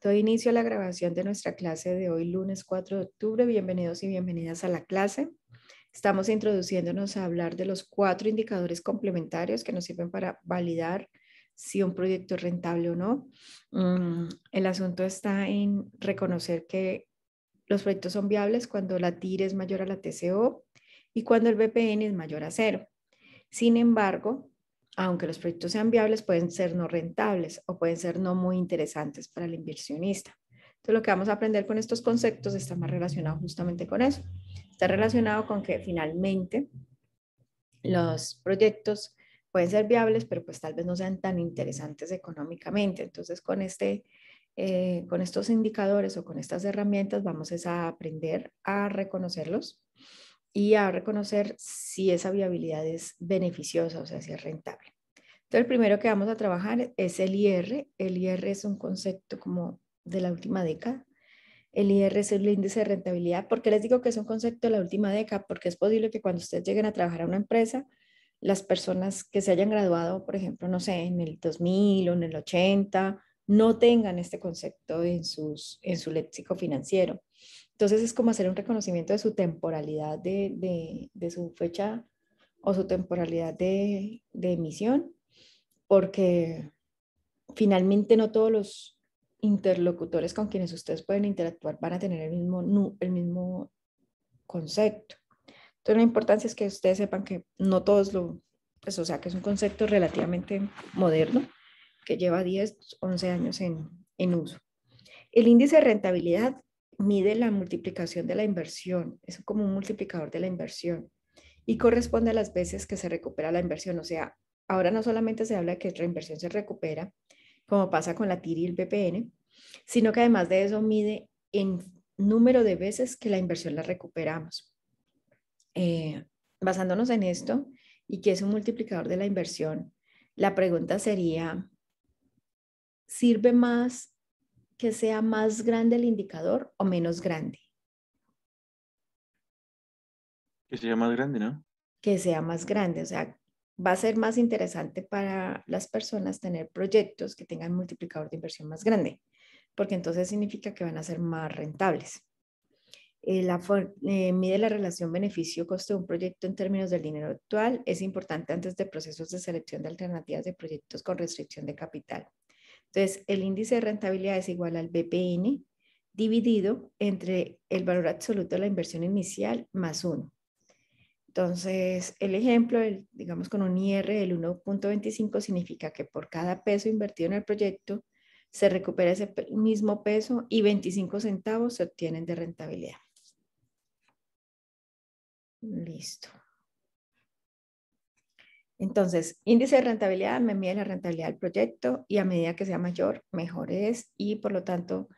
Doy inicio a la grabación de nuestra clase de hoy, lunes 4 de octubre. Bienvenidos y bienvenidas a la clase. Estamos introduciéndonos a hablar de los 4 indicadores complementarios que nos sirven para validar si un proyecto es rentable o no. El asunto está en reconocer que los proyectos son viables cuando la TIR es mayor a la TCO y cuando el BPN es mayor a 0. Sin embargo, aunque los proyectos sean viables, pueden ser no rentables o pueden ser no muy interesantes para el inversionista. Entonces, lo que vamos a aprender con estos conceptos está más relacionado justamente con eso. Está relacionado con que finalmente los proyectos pueden ser viables, pero pues tal vez no sean tan interesantes económicamente. Entonces, con estos indicadores o con estas herramientas vamos a aprender a reconocerlos y a reconocer si esa viabilidad es beneficiosa, o sea, si es rentable. Entonces, el primero que vamos a trabajar es el IR. El IR es un concepto como de la última década. El IR es el índice de rentabilidad. ¿Por qué les digo que es un concepto de la última década? Porque es posible que cuando ustedes lleguen a trabajar a una empresa, las personas que se hayan graduado, por ejemplo, no sé, en el 2000 o en el 80, no tengan este concepto en su léxico financiero. Entonces es como hacer un reconocimiento de su temporalidad de su fecha o su temporalidad de emisión, porque finalmente no todos los interlocutores con quienes ustedes pueden interactuar van a tener el mismo concepto. Entonces la importancia es que ustedes sepan que no todos pues o sea, que es un concepto relativamente moderno, que lleva 10, 11 años en uso. El índice de rentabilidad mide la multiplicación de la inversión, es como un multiplicador de la inversión y corresponde a las veces que se recupera la inversión. O sea, ahora no solamente se habla de que la inversión se recupera, como pasa con la TIR y el BPN, sino que además de eso mide en número de veces que la inversión la recuperamos. Basándonos en esto y que es un multiplicador de la inversión, la pregunta sería, ¿sirve más que sea más grande el indicador o menos grande? Que sea más grande, ¿no? Que sea más grande, o sea, va a ser más interesante para las personas tener proyectos que tengan multiplicador de inversión más grande, porque entonces significa que van a ser más rentables. Mide la relación beneficio-costo de un proyecto en términos del dinero actual. Es importante antes de procesos de selección de alternativas de proyectos con restricción de capital. Entonces, el índice de rentabilidad es igual al BPN dividido entre el valor absoluto de la inversión inicial más 1. Entonces, el ejemplo, digamos con un IR del 1.25 significa que por cada peso invertido en el proyecto se recupera ese mismo peso y 25 centavos se obtienen de rentabilidad. Listo. Entonces, índice de rentabilidad me mide la rentabilidad del proyecto y a medida que sea mayor, mejor es y por lo tanto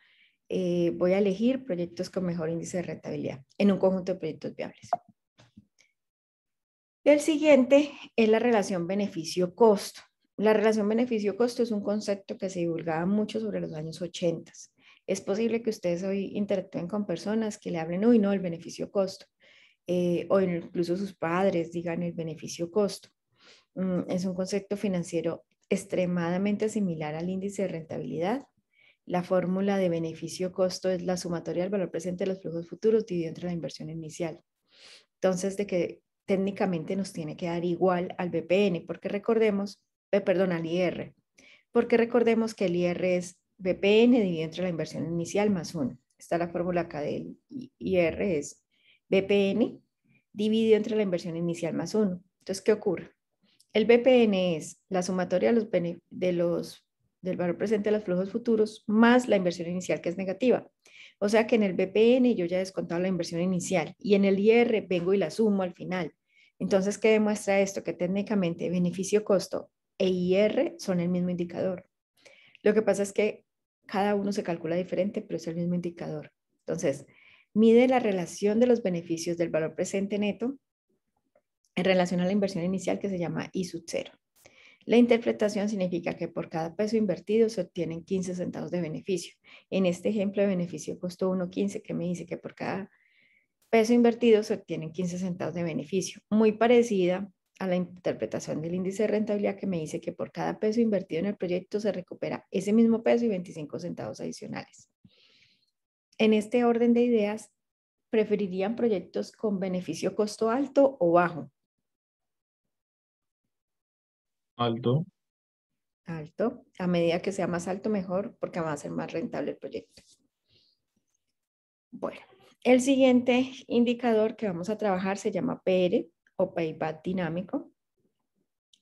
voy a elegir proyectos con mejor índice de rentabilidad en un conjunto de proyectos viables. El siguiente es la relación beneficio-costo. La relación beneficio-costo es un concepto que se divulgaba mucho sobre los años 80. Es posible que ustedes hoy interactúen con personas que le hablen, uy, no, el beneficio-costo, o incluso sus padres digan el beneficio-costo. Es un concepto financiero extremadamente similar al índice de rentabilidad. La fórmula de beneficio-costo es la sumatoria del valor presente de los flujos futuros dividido entre la inversión inicial. Entonces, de que técnicamente nos tiene que dar igual al BPN, porque recordemos, perdón, al IR, porque recordemos que el IR es BPN dividido entre la inversión inicial más 1. Está la fórmula acá del IR, es BPN dividido entre la inversión inicial más 1. Entonces, ¿qué ocurre? El BPN es la sumatoria del valor presente de los flujos futuros más la inversión inicial que es negativa. O sea que en el BPN yo ya he descontado la inversión inicial y en el IR vengo y la sumo al final. Entonces, ¿qué demuestra esto? Que técnicamente beneficio-costo e IR son el mismo indicador. Lo que pasa es que cada uno se calcula diferente, pero es el mismo indicador. Entonces, mide la relación de los beneficios del valor presente neto en relación a la inversión inicial que se llama I sub 0. La interpretación significa que por cada peso invertido se obtienen 15 centavos de beneficio. En este ejemplo de beneficio costó 1.15, que me dice que por cada peso invertido se obtienen 15 centavos de beneficio. Muy parecida a la interpretación del índice de rentabilidad que me dice que por cada peso invertido en el proyecto se recupera ese mismo peso y 25 centavos adicionales. En este orden de ideas, ¿preferirían proyectos con beneficio costo alto o bajo? Alto. Alto. A medida que sea más alto, mejor, porque va a ser más rentable el proyecto. Bueno, el siguiente indicador que vamos a trabajar se llama PR o Payback dinámico,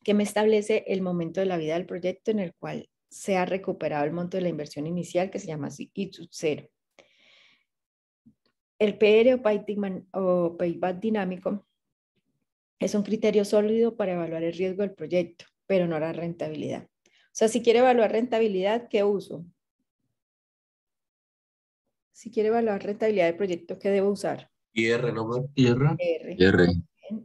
que me establece el momento de la vida del proyecto en el cual se ha recuperado el monto de la inversión inicial, que se llama I sub 0. El PR o Payback dinámico es un criterio sólido para evaluar el riesgo del proyecto, pero no la rentabilidad. O sea, si quiere evaluar rentabilidad, ¿qué uso? Si quiere evaluar rentabilidad del proyecto, ¿qué debo usar? IR, ¿no? IR. R. R.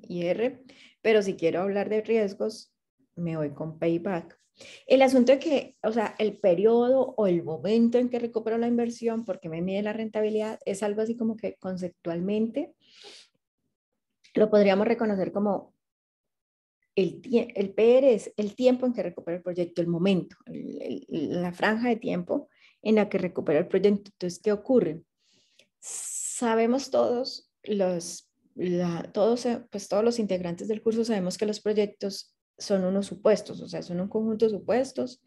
IR. Pero si quiero hablar de riesgos, me voy con payback. El asunto es que, o sea, el periodo o el momento en que recupero la inversión, porque me mide la rentabilidad, es algo así como que conceptualmente lo podríamos reconocer como el PR es el tiempo en que recupera el proyecto, el momento, la franja de tiempo en la que recupera el proyecto. Entonces, ¿qué ocurre? Sabemos todos los integrantes del curso sabemos que los proyectos son unos supuestos, o sea, son un conjunto de supuestos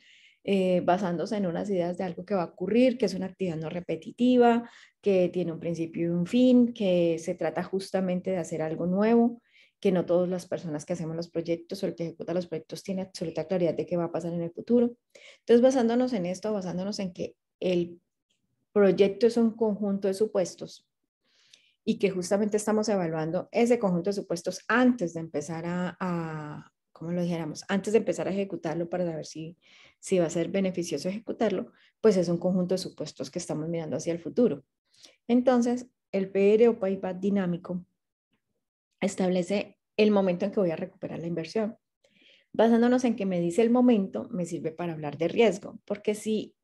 basándose en unas ideas de algo que va a ocurrir, que es una actividad no repetitiva, que tiene un principio y un fin, que se trata justamente de hacer algo nuevo, que no todas las personas que hacemos los proyectos o el que ejecuta los proyectos tiene absoluta claridad de qué va a pasar en el futuro. Entonces, basándonos en esto, basándonos en que el proyecto es un conjunto de supuestos y que justamente estamos evaluando ese conjunto de supuestos antes de empezar ¿cómo lo dijéramos? Antes de empezar a ejecutarlo para saber si va a ser beneficioso ejecutarlo, pues es un conjunto de supuestos que estamos mirando hacia el futuro. Entonces, el PR o payback dinámico establece el momento en que voy a recuperar la inversión. Basándonos en que me dice el momento, me sirve para hablar de riesgo, porque si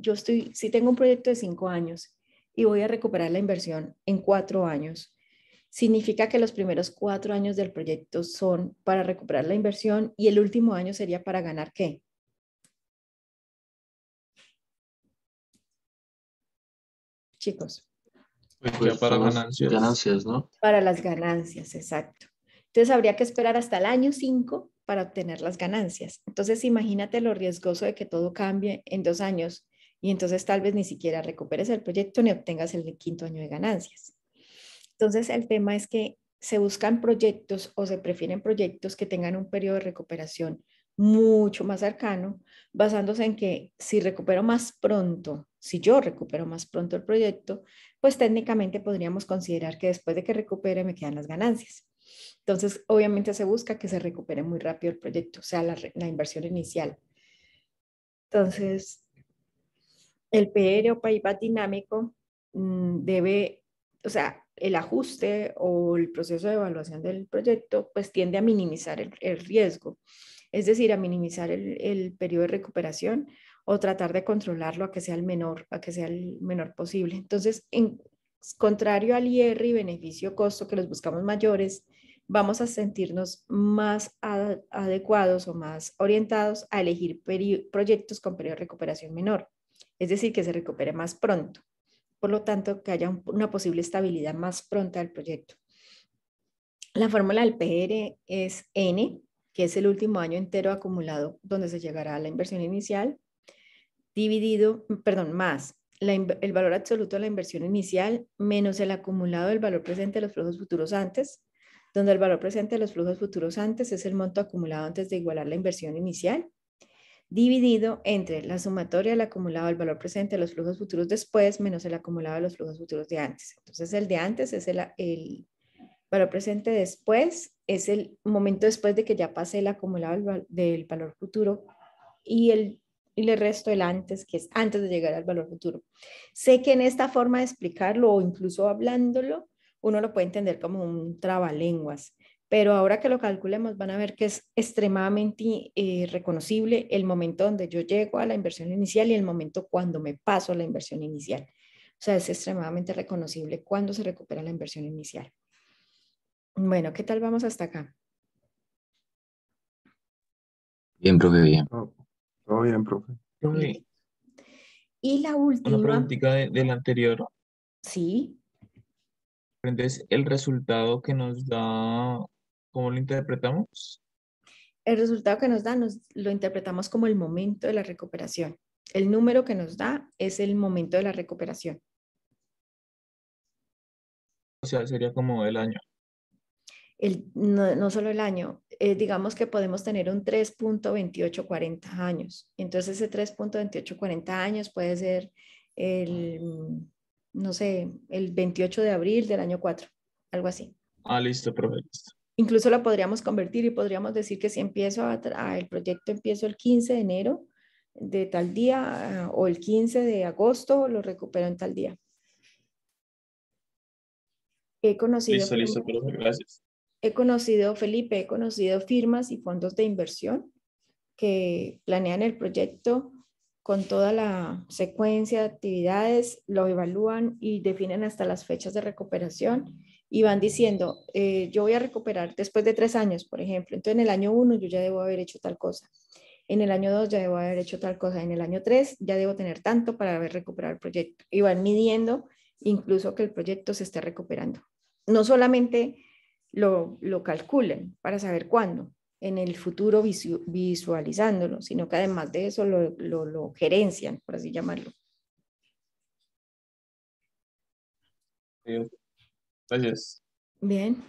tengo un proyecto de 5 años y voy a recuperar la inversión en 4 años, significa que los primeros 4 años del proyecto son para recuperar la inversión y el último año sería para ganar ¿qué? Chicos, Pues ya para Son las ganancias. ganancias, ¿no? para las ganancias, exacto. Entonces habría que esperar hasta el año 5 para obtener las ganancias. Entonces imagínate lo riesgoso de que todo cambie en 2 años y entonces tal vez ni siquiera recuperes el proyecto ni obtengas el quinto año de ganancias. Entonces el tema es que se buscan proyectos o se prefieren proyectos que tengan un periodo de recuperación mucho más cercano, basándose en que si recupero más pronto, si yo recupero más pronto el proyecto, pues técnicamente podríamos considerar que después de que recupere me quedan las ganancias. Entonces, obviamente se busca que se recupere muy rápido el proyecto, o sea, la inversión inicial. Entonces, el PR o payback dinámico debe, o sea, el ajuste o el proceso de evaluación del proyecto, pues tiende a minimizar el riesgo, es decir, a minimizar el periodo de recuperación o tratar de controlarlo a que sea el menor posible. Entonces, contrario al IR y beneficio-costo que los buscamos mayores, vamos a sentirnos más adecuados o más orientados a elegir proyectos con periodo de recuperación menor, es decir, que se recupere más pronto. Por lo tanto, que haya una posible estabilidad más pronta del proyecto. La fórmula del PR es N, que es el último año entero acumulado donde se llegará a la inversión inicial, más el valor absoluto de la inversión inicial menos el acumulado del valor presente de los flujos futuros antes, donde el valor presente de los flujos futuros antes es el monto acumulado antes de igualar la inversión inicial, dividido entre la sumatoria del acumulado del valor presente de los flujos futuros después menos el acumulado de los flujos futuros de antes. Entonces, el de antes es el valor presente después, es el momento después de que ya pasé el acumulado del valor futuro y el resto del antes, que es antes de llegar al valor futuro. Sé que en esta forma de explicarlo o incluso hablándolo, uno lo puede entender como un trabalenguas, pero ahora que lo calculemos van a ver que es extremadamente reconocible el momento donde yo llego a la inversión inicial y el momento cuando me paso a la inversión inicial. O sea, es extremadamente reconocible cuando se recupera la inversión inicial. Bueno, ¿qué tal vamos hasta acá? Bien, profe, bien. Todo bien, profe. Profe, Y la una última, preguntita del anterior. sí, Entonces, el resultado que nos da, ¿cómo lo interpretamos? el resultado que nos da lo interpretamos como el momento de la recuperación. El número que nos da es el momento de la recuperación. O sea, sería como el año. No solo el año, digamos que podemos tener un 3.2840 años. Entonces ese 3.2840 años puede ser no sé, el 28 de abril del año 4, algo así. Ah, listo, profe, listo. Incluso lo podríamos convertir y podríamos decir que si el proyecto empiezo el 15 de enero de tal día o el 15 de agosto, lo recupero en tal día. He conocido Listo, firmas listo, profe, gracias. Felipe, he conocido firmas y fondos de inversión que planean el proyecto con toda la secuencia de actividades, lo evalúan y definen hasta las fechas de recuperación y van diciendo, yo voy a recuperar después de 3 años, por ejemplo, entonces en el año 1 yo ya debo haber hecho tal cosa, en el año 2 ya debo haber hecho tal cosa, en el año 3 ya debo tener tanto para haber recuperado el proyecto y van midiendo incluso que el proyecto se esté recuperando. No solamente lo calculen para saber cuándo, en el futuro visualizándolo, sino que además de eso lo gerencian, por así llamarlo. Gracias. Bien.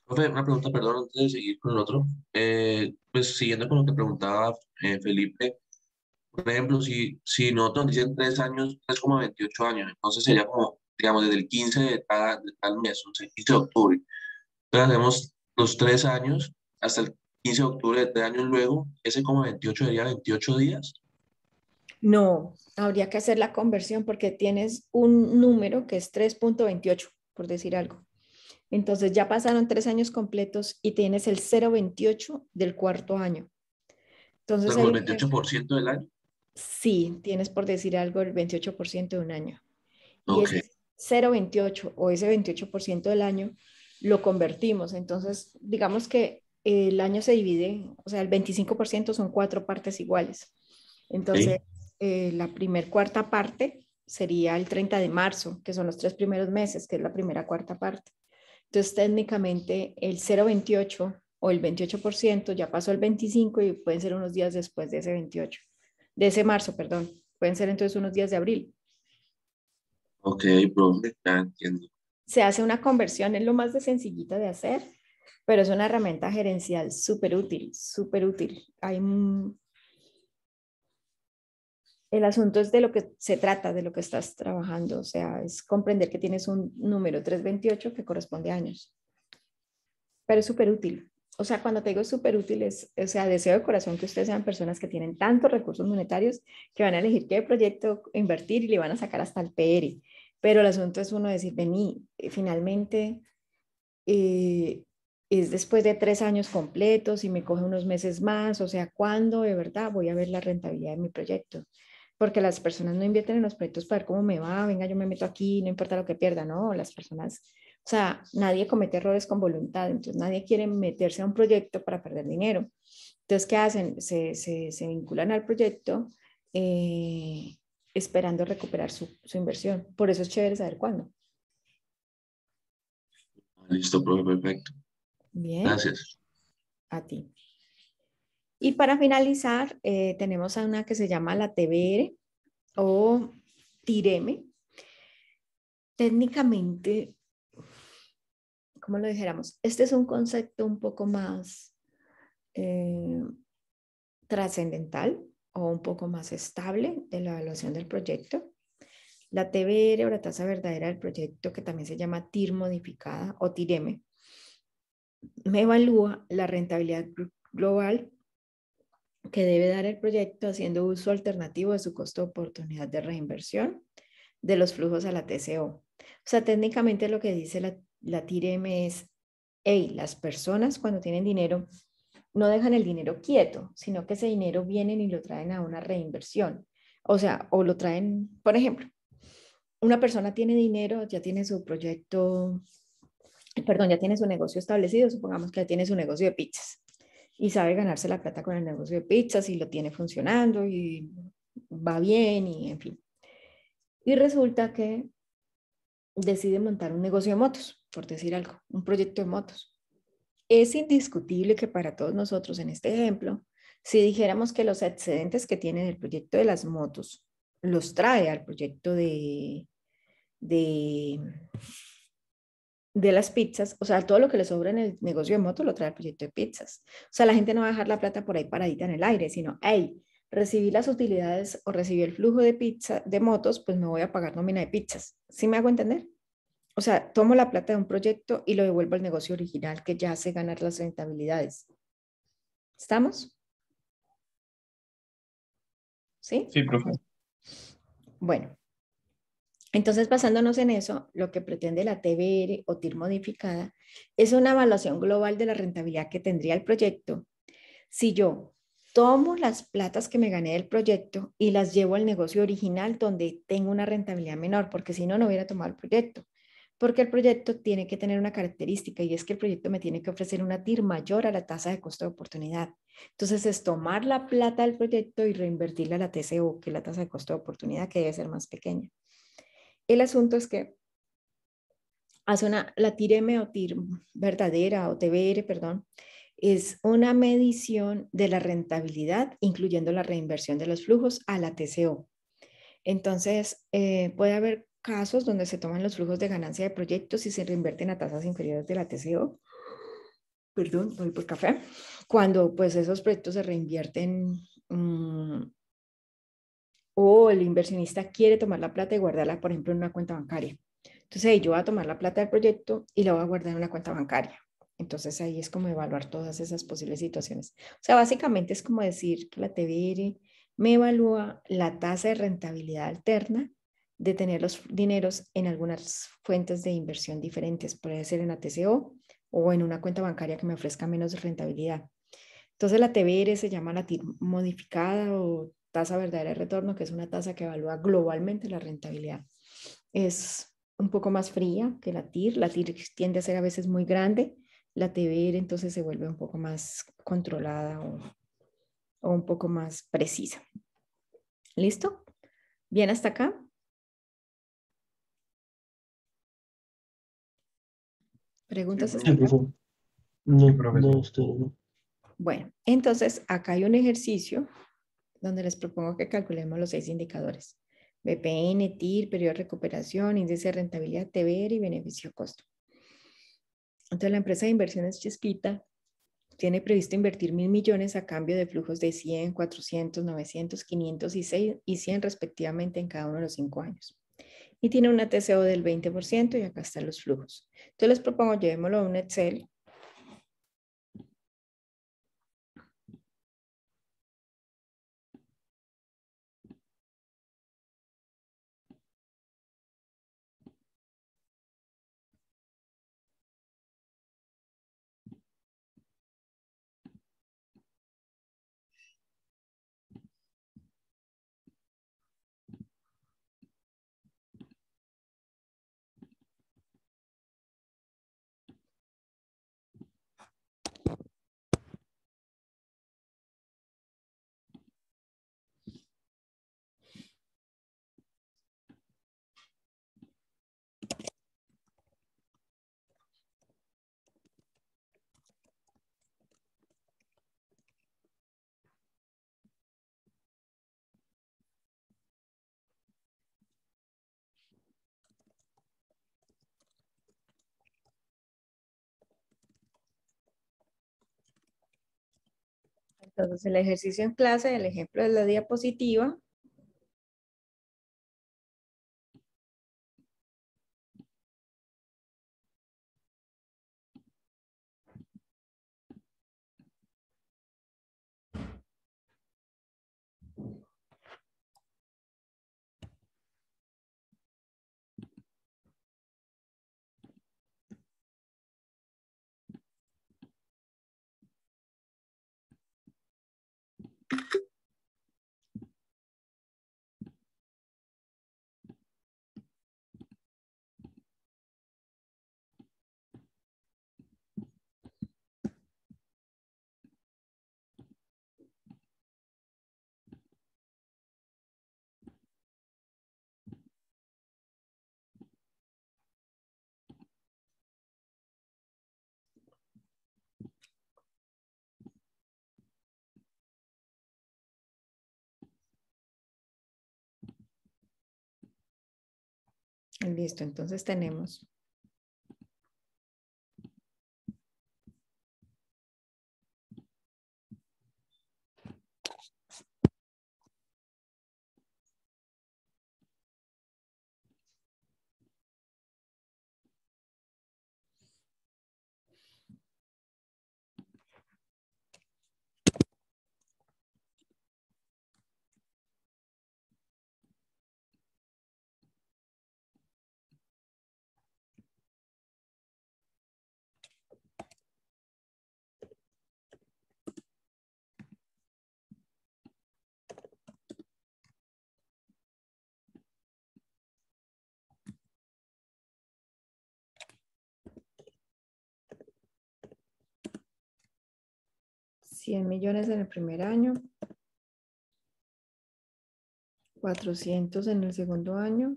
Profe, una pregunta, perdón, antes de seguir con el otro. Pues siguiendo con lo que preguntaba Felipe, por ejemplo, si nosotros nos dicen 3 años, 3,28 años, entonces sería como, digamos, desde el 15 de tal mes, o sea, el 15 de octubre. Entonces hacemos los 3 años hasta el 15 de octubre de 3 años luego, ese como 28 sería 28 días. No, habría que hacer la conversión porque tienes un número que es 3.28, por decir algo. Entonces ya pasaron 3 años completos y tienes el 0.28 del cuarto año. O sea, Entonces como el ahí 28% del año. sí, tienes por decir algo el 28% de un año. Y Ok, ese 0.28 o ese 28% del año lo convertimos. Entonces, digamos que el año se divide, o sea, el 25% son 4 partes iguales. Entonces, ok. la cuarta parte sería el 30 de marzo, que son los 3 primeros meses, que es la primera cuarta parte. Entonces, técnicamente, el 0.28 o el 28% ya pasó el 25 y pueden ser unos días después de ese 28, de ese marzo, perdón. Pueden ser entonces unos días de abril. Ok, profe, ya entiendo. Se hace una conversión, es lo más de sencillita de hacer, pero es una herramienta gerencial súper útil, súper útil. El asunto es de lo que se trata, de lo que estás trabajando, o sea, es comprender que tienes un número 328 que corresponde a años, pero es súper útil. O sea, cuando te digo súper útil, o sea, deseo de corazón que ustedes sean personas que tienen tantos recursos monetarios que van a elegir qué proyecto invertir y le van a sacar hasta el PR. Pero el asunto es uno decir, vení, finalmente eh, es después de 3 años completos y me coge unos meses más, o sea, ¿cuándo de verdad voy a ver la rentabilidad de mi proyecto? Porque las personas no invierten en los proyectos para ver cómo me va, venga, yo me meto aquí, no importa lo que pierda, no, las personas, o sea, nadie comete errores con voluntad, entonces nadie quiere meterse a un proyecto para perder dinero. Entonces, ¿qué hacen? Se vinculan al proyecto eh, esperando recuperar su inversión. Por eso es chévere saber cuándo. Listo, profe, perfecto. Bien, Gracias. a ti. Y para finalizar, tenemos a una que se llama la TBR o TIREME. Técnicamente, ¿cómo lo dijéramos? Este es un concepto un poco más eh, trascendental o un poco más estable de la evaluación del proyecto. La TBR o la tasa verdadera del proyecto, que también se llama TIR modificada o TIREME, me evalúa la rentabilidad global que debe dar el proyecto haciendo uso alternativo de su costo de oportunidad de reinversión de los flujos a la TCO. O sea, técnicamente lo que dice la TIREM es, hey, las personas cuando tienen dinero no dejan el dinero quieto, sino que ese dinero vienen y lo traen a una reinversión. O sea, o lo traen, por ejemplo, una persona tiene dinero, ya tiene su proyecto, perdón, ya tiene su negocio establecido, supongamos que ya tiene su negocio de pizzas y sabe ganarse la plata con el negocio de pizzas y lo tiene funcionando y va bien y en fin. Y resulta que decide montar un negocio de motos, por decir algo, un proyecto de motos. Es indiscutible que para todos nosotros en este ejemplo, si dijéramos que los excedentes que tiene el proyecto de las motos los trae al proyecto de, de las pizzas, o sea, todo lo que le sobra en el negocio de motos lo trae al proyecto de pizzas. O sea, la gente no va a dejar la plata por ahí paradita en el aire, sino, hey, recibí las utilidades o recibí el flujo de pizza de motos, pues me voy a pagar nómina de pizzas. ¿Sí me hago entender? O sea, tomo la plata de un proyecto y lo devuelvo al negocio original que ya hace ganar las rentabilidades. ¿Estamos? ¿Sí? Sí, profe. Bueno, entonces basándonos en eso, lo que pretende la TBR o TIR modificada es una evaluación global de la rentabilidad que tendría el proyecto si yo tomo las platas que me gané del proyecto y las llevo al negocio original donde tengo una rentabilidad menor, porque si no, no hubiera tomado el proyecto. Porque el proyecto tiene que tener una característica y es que el proyecto me tiene que ofrecer una TIR mayor a la tasa de costo de oportunidad. Entonces es tomar la plata del proyecto y reinvertirla a la TCO, que es la tasa de costo de oportunidad, que debe ser más pequeña. El asunto es que hace la TIR-M o TIR verdadera o TBR, perdón, es una medición de la rentabilidad, incluyendo la reinversión de los flujos a la TCO. Entonces, puede haber casos donde se toman los flujos de ganancia de proyectos y se reinvierten a tasas inferiores de la TCO. Perdón, voy por café. Cuando pues esos proyectos se reinvierten o el inversionista quiere tomar la plata y guardarla, por ejemplo, en una cuenta bancaria. Entonces, yo voy a tomar la plata del proyecto y la voy a guardar en una cuenta bancaria. Entonces, ahí es como evaluar todas esas posibles situaciones. O sea, básicamente es como decir que la TBR me evalúa la tasa de rentabilidad alterna de tener los dineros en algunas fuentes de inversión diferentes. Puede ser en la TCO o en una cuenta bancaria que me ofrezca menos rentabilidad. Entonces la TBR se llama la TIR modificada o tasa verdadera de retorno, que es una tasa que evalúa globalmente la rentabilidad. Es un poco más fría que la TIR. La TIR tiende a ser a veces muy grande. La TBR entonces se vuelve un poco más controlada o un poco más precisa. ¿Listo? ¿Bien hasta acá? ¿Preguntas hasta Sí, acá? profe. sí, No, profe, no, sí. usted no. Bueno, entonces acá hay un ejercicio donde les propongo que calculemos los 6 indicadores. BPN, TIR, periodo de recuperación, índice de rentabilidad, TBR y beneficio costo. Entonces la empresa de inversiones Chispita tiene previsto invertir 1.000 millones a cambio de flujos de 100, 400, 900, 500 y 100 respectivamente en cada uno de los 5 años. Y tiene una TCO del 20% y acá están los flujos. Entonces les propongo, llevémoslo a un Excel. Entonces el ejercicio en clase, el ejemplo de la diapositiva, Listo, entonces tenemos $100 millones en el primer año, 400 en el segundo año,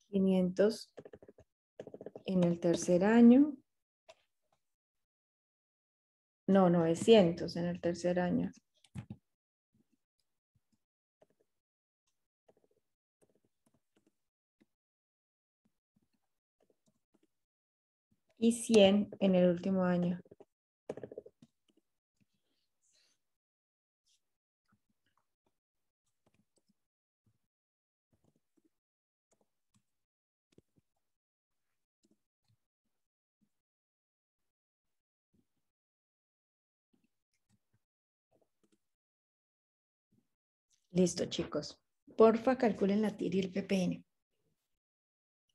500 en el tercer año, no, 900 en el tercer año. Y 100 en el último año. Listo, chicos. Porfa, calculen la TIR y el BPN.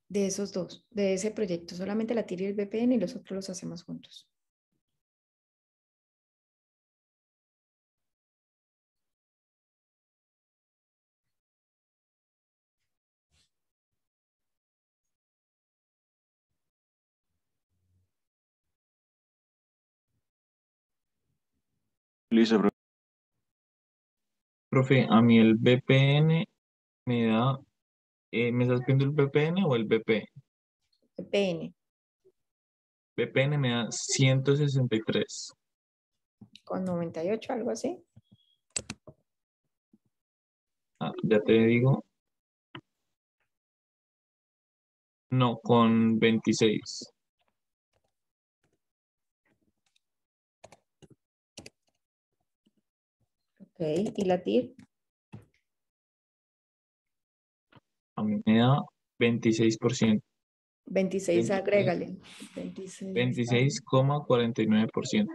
De esos dos, de ese proyecto, solamente la TIR y el BPN y los otros los hacemos juntos. Listo, profe. Profe, a mí el BPN me da, ¿me estás viendo el BPN o el BP? BPN BPN me da 163. con 98, algo así. Ah, ya te digo, no, con 26. Ok, y la TIR, A mí me da 26%. 26, 26, agrégale. 26. 26,49%.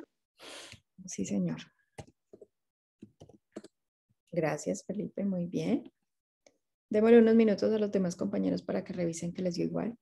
Sí, señor. Gracias, Felipe, muy bien. Démosle unos minutos a los demás compañeros para que revisen que les dio igual.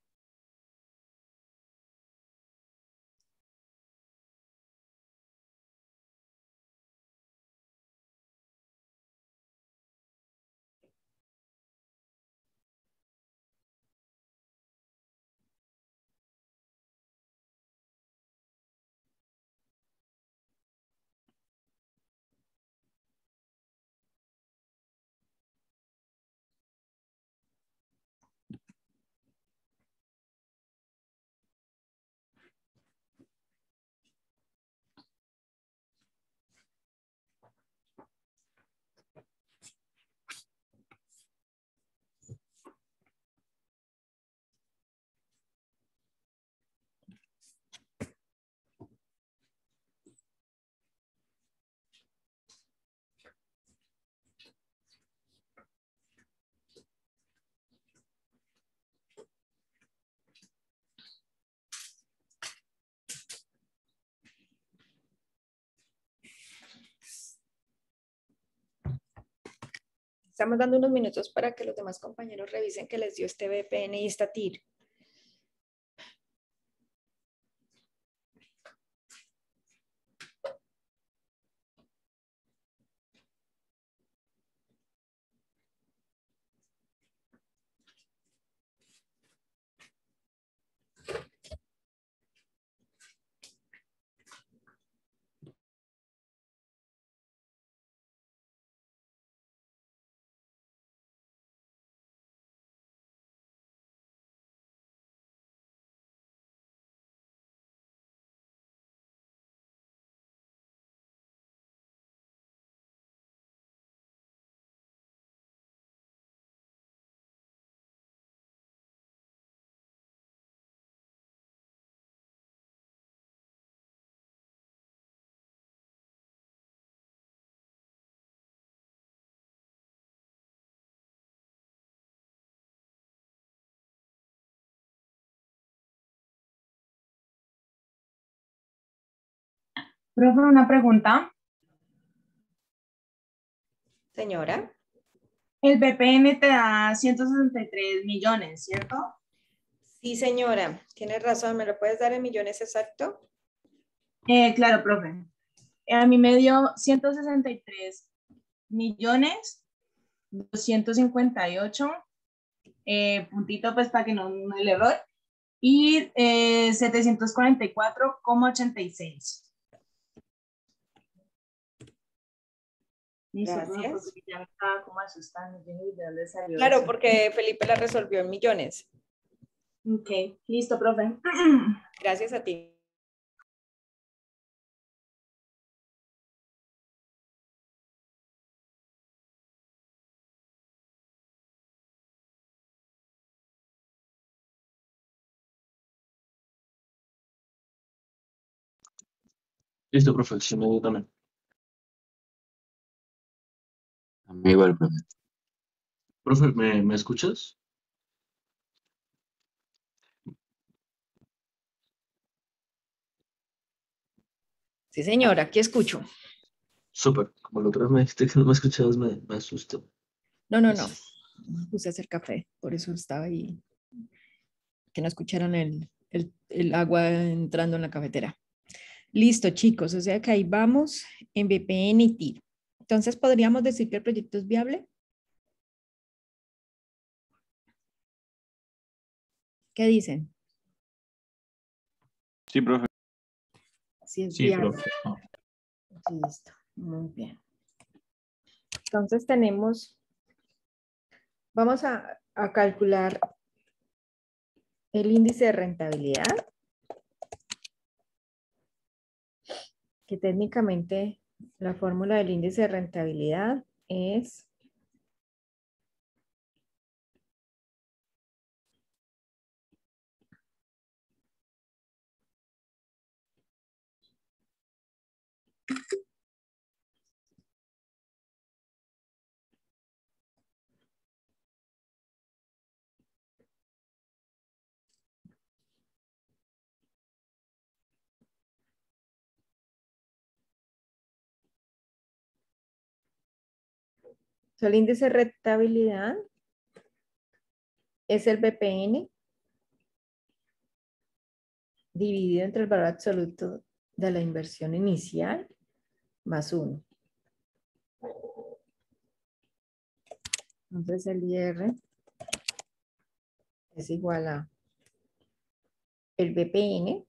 Estamos dando unos minutos para que los demás compañeros revisen que les dio este BPN y esta TIR. Profe, una pregunta. Señora. El BPN te da 163 millones, ¿cierto? Sí, señora. Tienes razón. ¿Me lo puedes dar en millones exacto? Claro, profe. A mí me dio 163 millones 258 puntito pues para que no el error y 744,86. Listo, profe, Gracias. porque ya me estaba como asustando. Yo no sé de dónde salió Claro, eso. porque Felipe la resolvió en millones. Ok, listo, profe. Gracias a ti. Listo, profe, sí me dio también. A mí igual, profe. Profe, ¿me escuchas? Sí, señora, aquí escucho. Súper. Como la otra vez me dijiste que no me escuchabas, me asustó. No, no, no. Me puse a hacer café, por eso estaba ahí. Que no escucharan el agua entrando en la cafetera. Listo, chicos, o sea que ahí vamos en VPN y TIR. Entonces, ¿podríamos decir que el proyecto es viable? ¿Qué dicen? Sí, profe. Sí, es Sí, viable. profe. Ah, Listo, muy bien. Entonces vamos a calcular el índice de rentabilidad, que técnicamente la fórmula del índice de rentabilidad es el índice de rentabilidad es el BPN dividido entre el valor absoluto de la inversión inicial más 1. Entonces el IR es igual a el BPN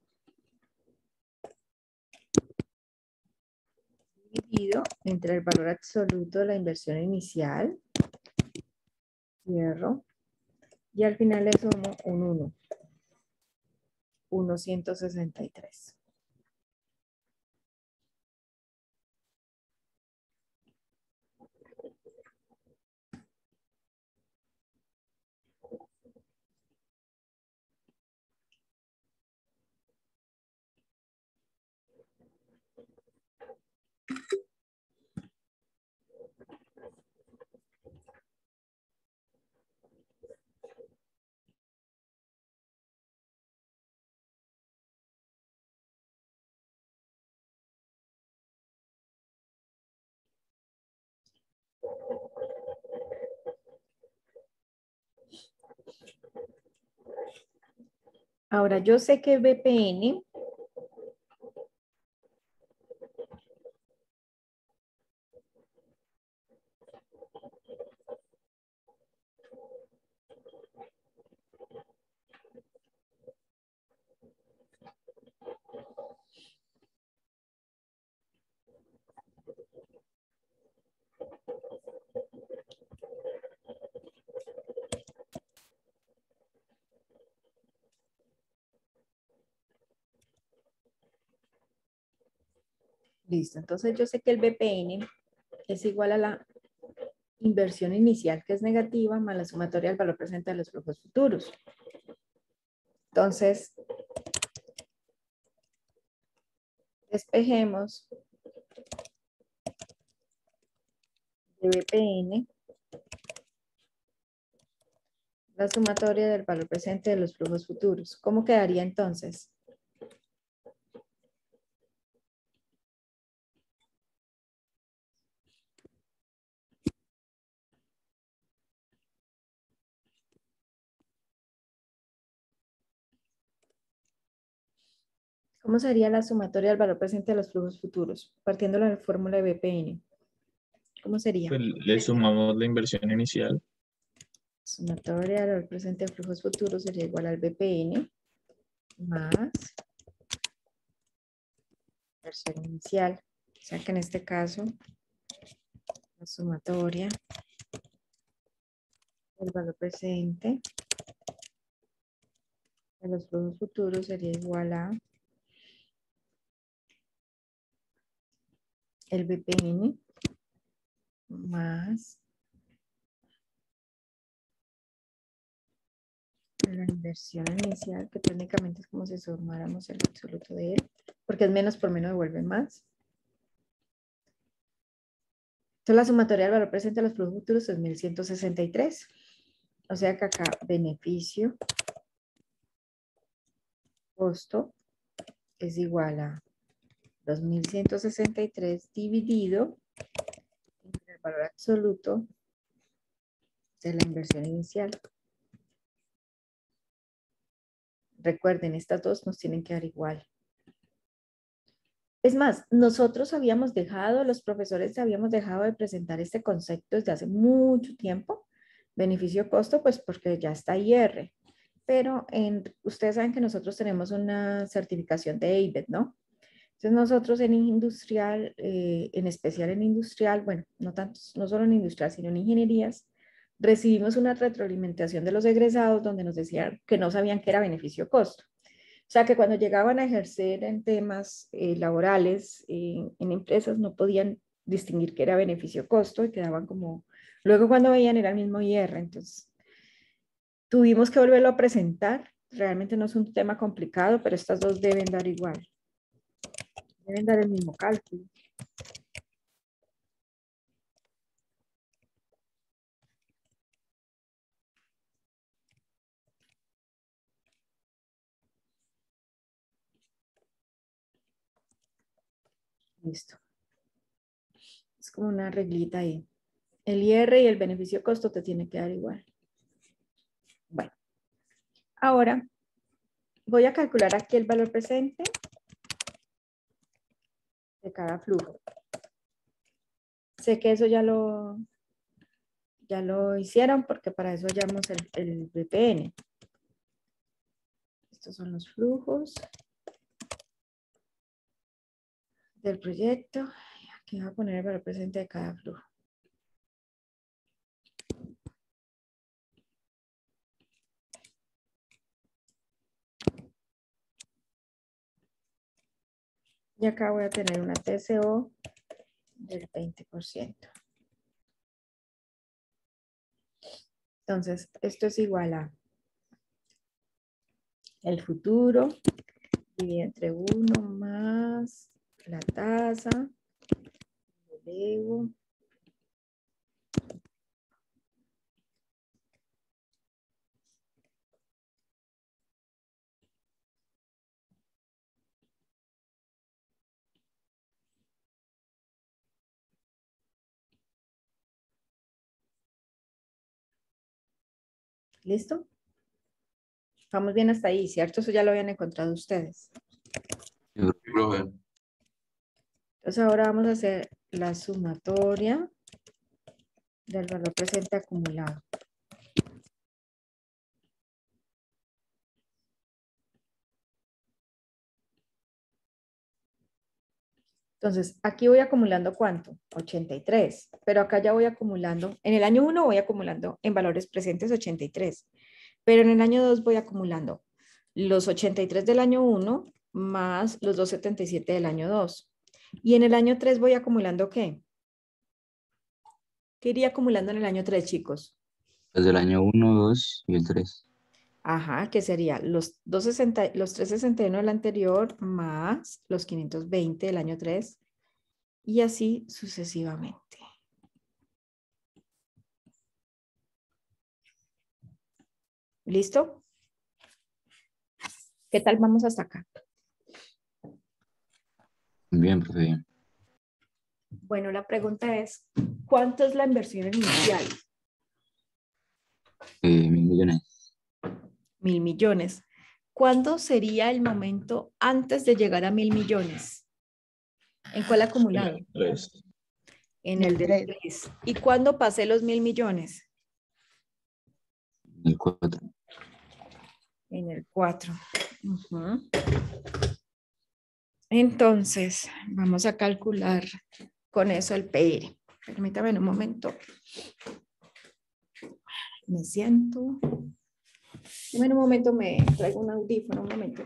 dividido entre el valor absoluto de la inversión inicial, cierro, y al final le sumo un 1, 163. Ahora yo sé que el BPN listo. Entonces yo sé que el BPN es igual a la inversión inicial, que es negativa, más la sumatoria del valor presente de los flujos futuros. Entonces, despejemos de BPN la sumatoria del valor presente de los flujos futuros. ¿Cómo quedaría entonces? ¿Cómo sería la sumatoria del valor presente de los flujos futuros? Partiendo de la fórmula de BPN. ¿Cómo sería? Pues le sumamos la inversión inicial. Sumatoria del valor presente de flujos futuros sería igual al BPN más inversión inicial. O sea que en este caso, la sumatoria del valor presente de los flujos futuros sería igual a el BPN más la inversión inicial, que técnicamente es como si sumáramos el absoluto de él, porque es menos por menos devuelve más. Entonces la sumatoria del valor presente de los flujos futuros es 1163. O sea que acá beneficio costo es igual a 2163 dividido entre el valor absoluto de la inversión inicial. Recuerden, estas dos nos tienen que dar igual. Es más, nosotros habíamos dejado, los profesores habíamos dejado de presentar este concepto desde hace mucho tiempo, beneficio-costo, pues porque ya está IR. Pero ustedes saben que nosotros tenemos una certificación de AIBET, ¿no? Entonces nosotros en industrial, en especial en industrial, bueno, no solo en industrial, sino en ingenierías, recibimos una retroalimentación de los egresados donde nos decían que no sabían qué era beneficio-costo. O sea, que cuando llegaban a ejercer en temas laborales, en empresas, no podían distinguir qué era beneficio-costo y quedaban como... Luego cuando veían era el mismo IR, entonces tuvimos que volverlo a presentar. Realmente no es un tema complicado, pero estas dos deben dar igual. Deben dar el mismo cálculo. Listo. Es como una reglita ahí. El IR y el beneficio costo te tiene que dar igual. Bueno, ahora voy a calcular aquí el valor presente de cada flujo. Sé que eso ya lo hicieron porque para eso hallamos el BPN. Estos son los flujos del proyecto. Aquí voy a poner el valor presente de cada flujo. Y acá voy a tener una TCO del 20%. Entonces, esto es igual a el futuro dividido entre 1 más la tasa, luego ¿listo? Vamos bien hasta ahí, ¿cierto? Eso ya lo habían encontrado ustedes. Sí, profe. Entonces ahora vamos a hacer la sumatoria del valor presente acumulado. Entonces, aquí voy acumulando ¿cuánto? 83, pero acá ya voy acumulando, en el año 1 voy acumulando en valores presentes 83, pero en el año 2 voy acumulando los 83 del año 1 más los 277 del año 2. Y en el año 3 voy acumulando ¿qué? ¿Qué iría acumulando en el año 3, chicos? Desde el año 1, 2 y el 3. Ajá, que sería los 361 del anterior más los 520 del año 3 y así sucesivamente. ¿Listo? ¿Qué tal vamos hasta acá? Bien, profe, bien. Bueno, la pregunta es, ¿cuánto es la inversión inicial? 1.000 millones. 1.000 millones. ¿cuándo sería el momento antes de llegar a 1.000 millones? ¿En cuál acumulado? El 3. En el de 3. ¿Y cuándo pasé los 1.000 millones? El 4. En el 4. Entonces, vamos a calcular con eso el PR. Permítame un momento. Me siento. En un momento me traigo un audífono, un momento.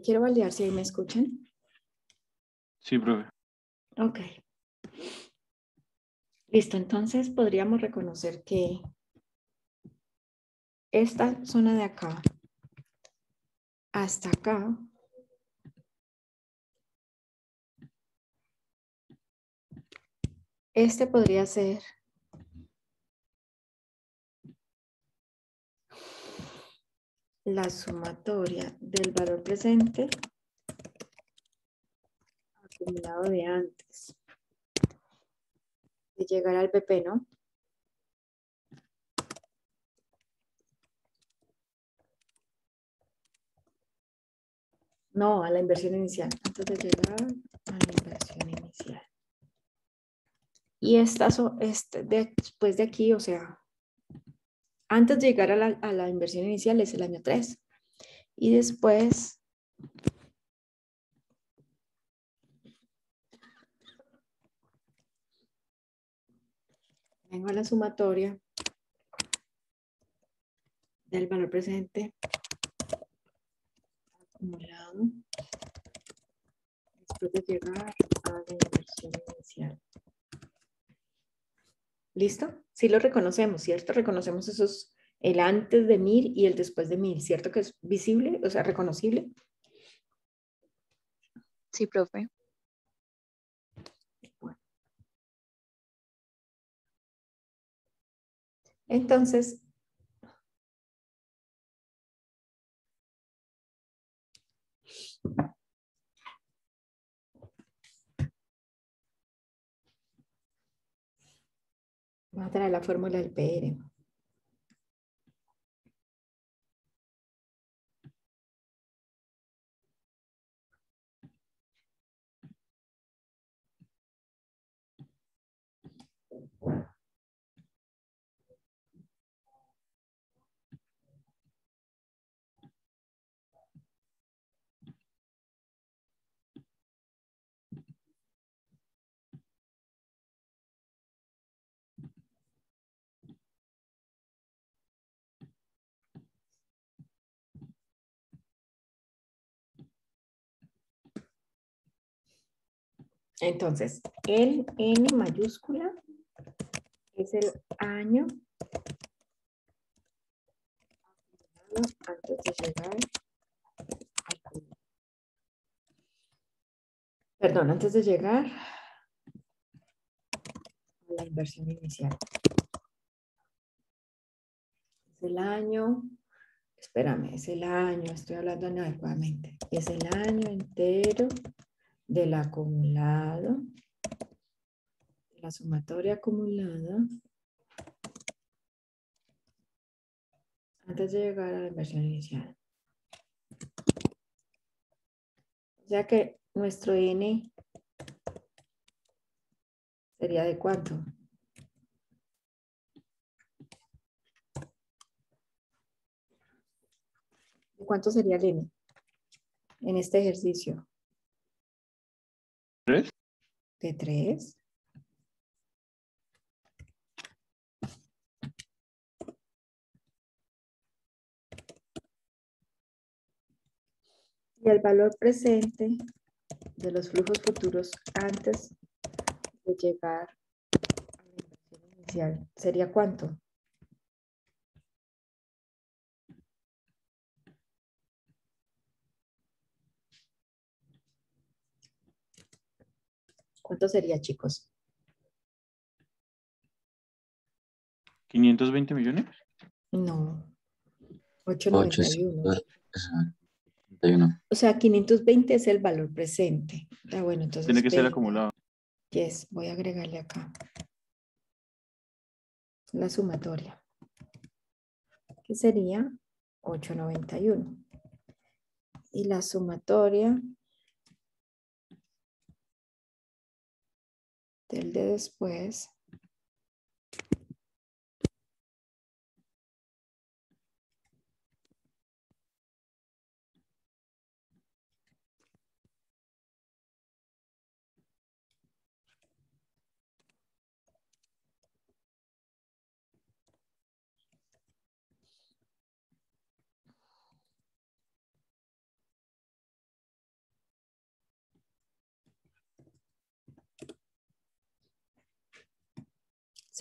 Quiero validar si ahí me escuchan. Sí, profe. Ok. Listo, entonces podríamos reconocer que esta zona de acá hasta acá este podría ser la sumatoria del valor presente acumulado de antes de llegar al BP, ¿no? No, a la inversión inicial. Antes de llegar a la inversión inicial. Y después de aquí, o sea, antes de llegar a la inversión inicial es el año 3. Y después vengo a la sumatoria del valor presente acumulado después de llegar a la inversión inicial. ¿Listo? Sí lo reconocemos, ¿cierto? Reconocemos esos, el antes de 1.000 y el después de 1.000, ¿cierto? Que es visible, o sea, reconocible. Sí, profe. Bueno. Entonces, vamos a traer la fórmula del PR. Entonces, el N mayúscula es el año antes de llegar antes de llegar a la inversión inicial. Es el año, espérame, es el año, estoy hablando inadecuadamente, es el año entero del acumulado, de la sumatoria acumulada, antes de llegar a la inversión inicial. O sea que nuestro N sería ¿de cuánto? ¿De cuánto sería el N en este ejercicio? 3. ¿De 3? Y el valor presente de los flujos futuros antes de llegar a la inversión inicial sería ¿cuánto? ¿Cuánto sería, chicos? 520 millones. No, 891. 861. O sea, 520 es el valor presente. Ah, bueno, entonces Tiene que ser 20. acumulado. Yes, voy a agregarle acá la sumatoria, que sería 891. Y la sumatoria del de después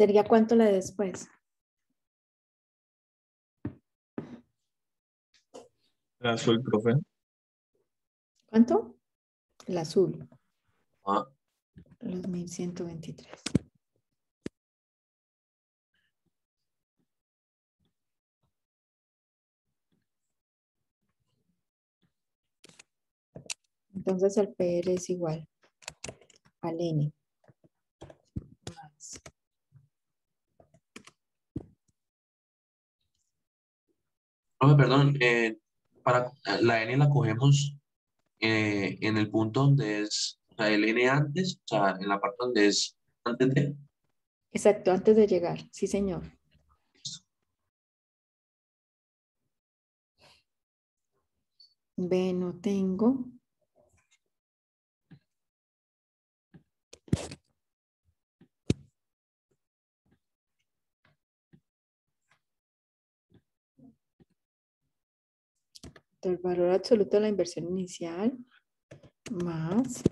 sería ¿cuánto la de después? La azul, profe. ¿Cuánto? El azul, Ah, los 1123. Entonces el PR es igual al N más profe, perdón, para la N la cogemos en el punto donde es, o sea, el N antes, o sea, en la parte donde es antes de. exacto, antes de llegar, sí señor. B no tengo. El valor absoluto de la inversión inicial más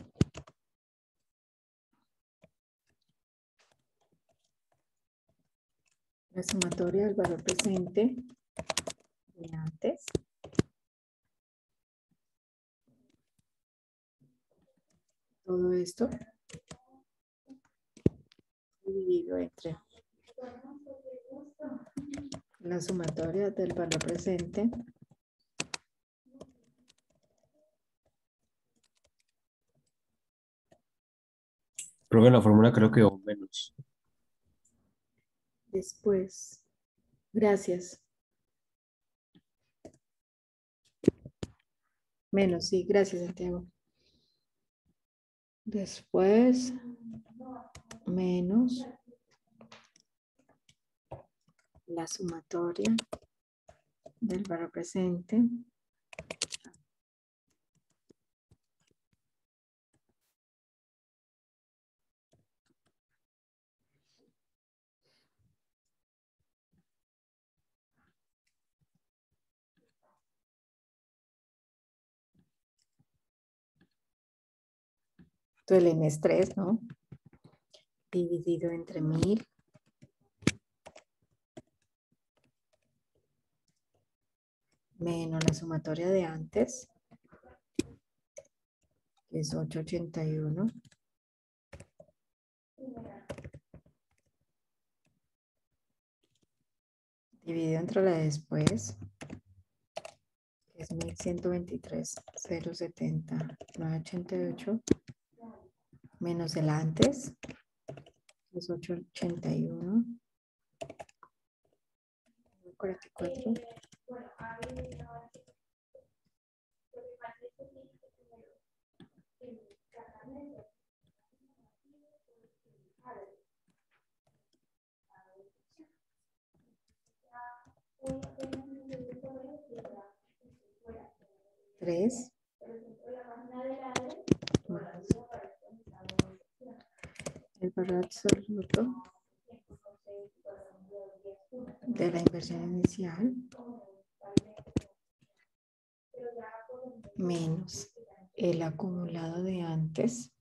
la sumatoria del valor presente de antes todo esto dividido entre la sumatoria del valor presente Profe, la fórmula creo que o menos. después. Gracias. Menos, sí, gracias, Santiago. Después, menos la sumatoria del valor presente el N es 3, ¿no? Dividido entre 1000 menos la sumatoria de antes, que es 881. Dividido entre la de después, que es 1123,070,988, menos el antes, que es 881, 44. Tres más el valor absoluto de la inversión inicial menos el acumulado de antes.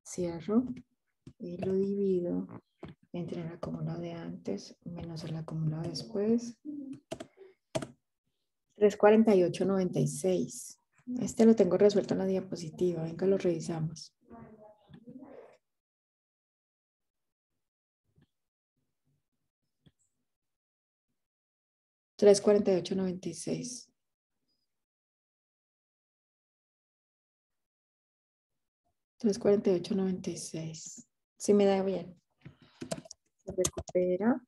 Cierro y lo divido entre el acumulado de antes menos el acumulado después. 348.96. Este lo tengo resuelto en la diapositiva. Venga, lo revisamos. $348.96. $348.96. Si me da bien. Se recupera.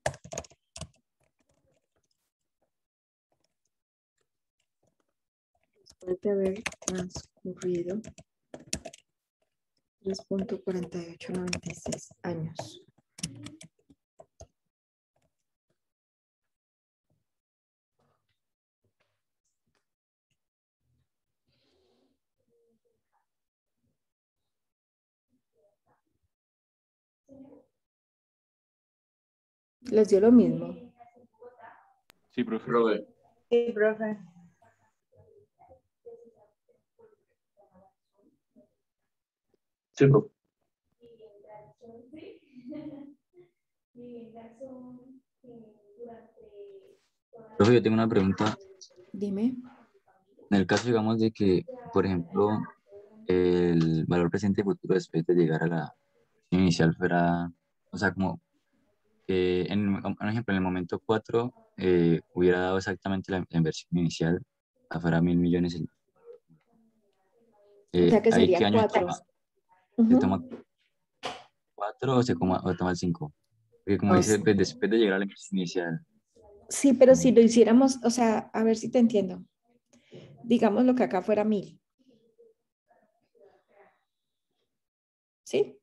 Después de haber transcurrido 3.4896 años. ¿Les dio lo mismo? Sí, profe. Profe, Sí, profe. sí, profe. Profe, yo tengo una pregunta. Dime. En el caso, digamos, de que, por ejemplo, el valor presente y futuro después de llegar a la inicial fuera, o sea, como que, un ejemplo, en el momento 4 hubiera dado exactamente la inversión inicial, fuera 1.000 millones. O sea que ¿Ahí qué sería año se 4. toma? ¿Se toma 4 o toma el 5? Porque como dice, pues, después de llegar a la inversión inicial. Sí, pero si lo hiciéramos, o sea, a ver si te entiendo. Digamos lo que acá fuera 1.000. ¿Sí?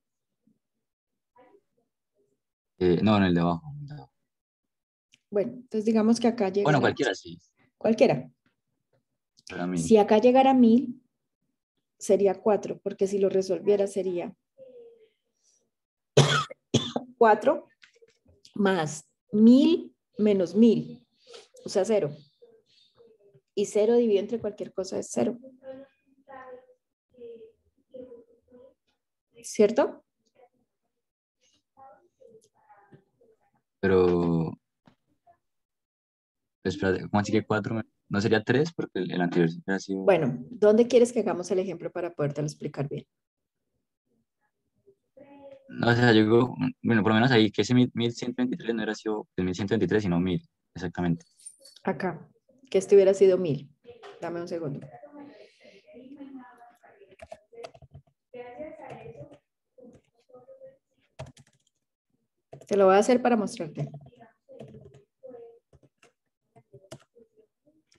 No, en el de abajo. Bueno, entonces digamos que acá Bueno, llegara cualquiera sí. cualquiera. Fuera 1.000. Si acá llegara 1.000, sería 4, porque si lo resolviera sería 4 más 1.000 menos 1.000, o sea, 0. Y 0 dividido entre cualquier cosa es 0. ¿Cierto? Pero, espérate, ¿cómo así que 4? ¿No sería 3? Porque el anterior siempre ha sido... Bueno, ¿dónde quieres que hagamos el ejemplo para podértelo explicar bien? No, o sea, yo digo, bueno, por lo menos ahí, que ese 1.123 no era sido el 1.123, sino 1.000, exactamente. Acá, que este hubiera sido 1.000. Dame un segundo. Te lo voy a hacer para mostrarte.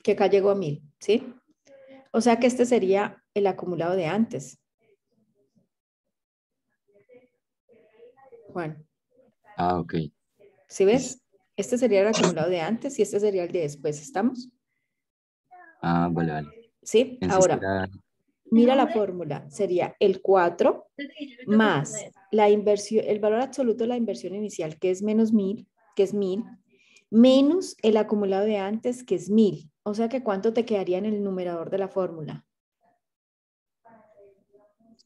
Que acá llegó a 1.000, ¿sí? O sea que este sería el acumulado de antes. Juan, Ah, ok. ¿sí ves? Este sería el acumulado de antes y este sería el de después. ¿Estamos? Ah, vale, vale. ¿Sí? Pensé que Ahora, era... mira la fórmula. Sería el 4 más la inversión, el valor absoluto de la inversión inicial, que es menos 1.000, que es 1.000, menos el acumulado de antes, que es 1.000. O sea que ¿cuánto te quedaría en el numerador de la fórmula?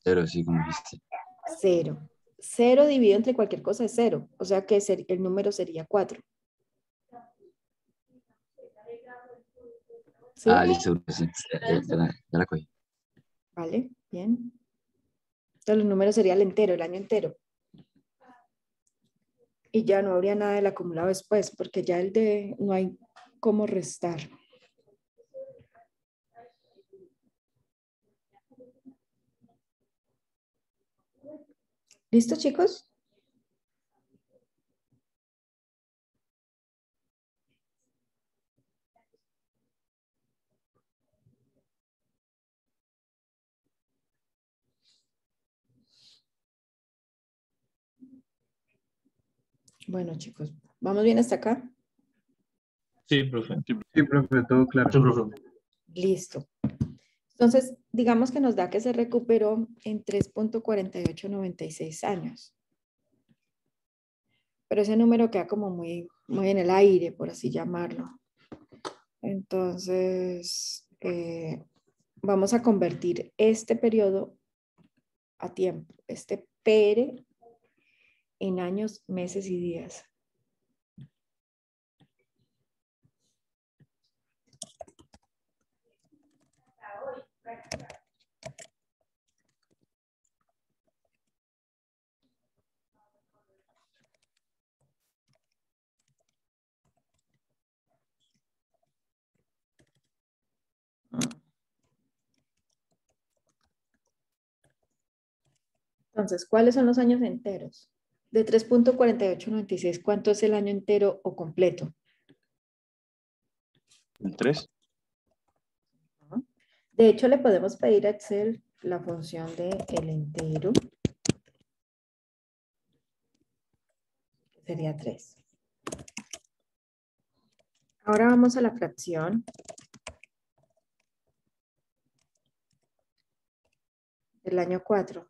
0, sí, como dijiste. 0. 0 dividido entre cualquier cosa es 0. O sea que el número sería 4. ¿Sí? Ah, listo, sí. Ya la cogí. Vale, bien. Entonces el número sería el entero, el año entero. Y ya no habría nada del acumulado después, porque ya el de no hay cómo restar. ¿Listo, chicos? Bueno, chicos, ¿vamos bien hasta acá? Sí, profe. Sí, profe, todo claro. Sí, profe. Listo. Entonces, digamos que nos da que se recuperó en 3.4896 años. Pero ese número queda como muy en el aire, por así llamarlo. Entonces, vamos a convertir este periodo a tiempo, este PR, en años, meses y días. Entonces, ¿cuáles son los años enteros? De 3.4896, ¿cuánto es el año entero o completo? El 3. De hecho, le podemos pedir a Excel la función de el entero, que sería 3. Ahora vamos a la fracción del año 4.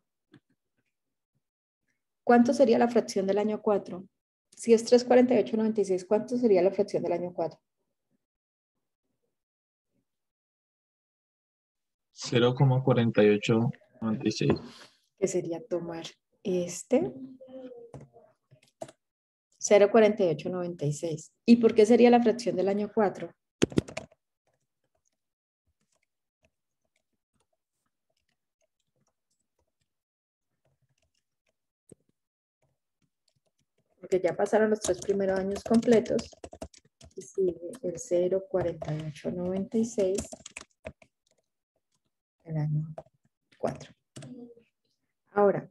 ¿Cuánto sería la fracción del año 4? Si es 3.4896, ¿cuánto sería la fracción del año 4? 0,4896. Que sería tomar este 0.4896. ¿Y por qué sería la fracción del año 4? Porque ya pasaron los 3 primeros años completos y sigue el 0.4896 el año 4. Ahora,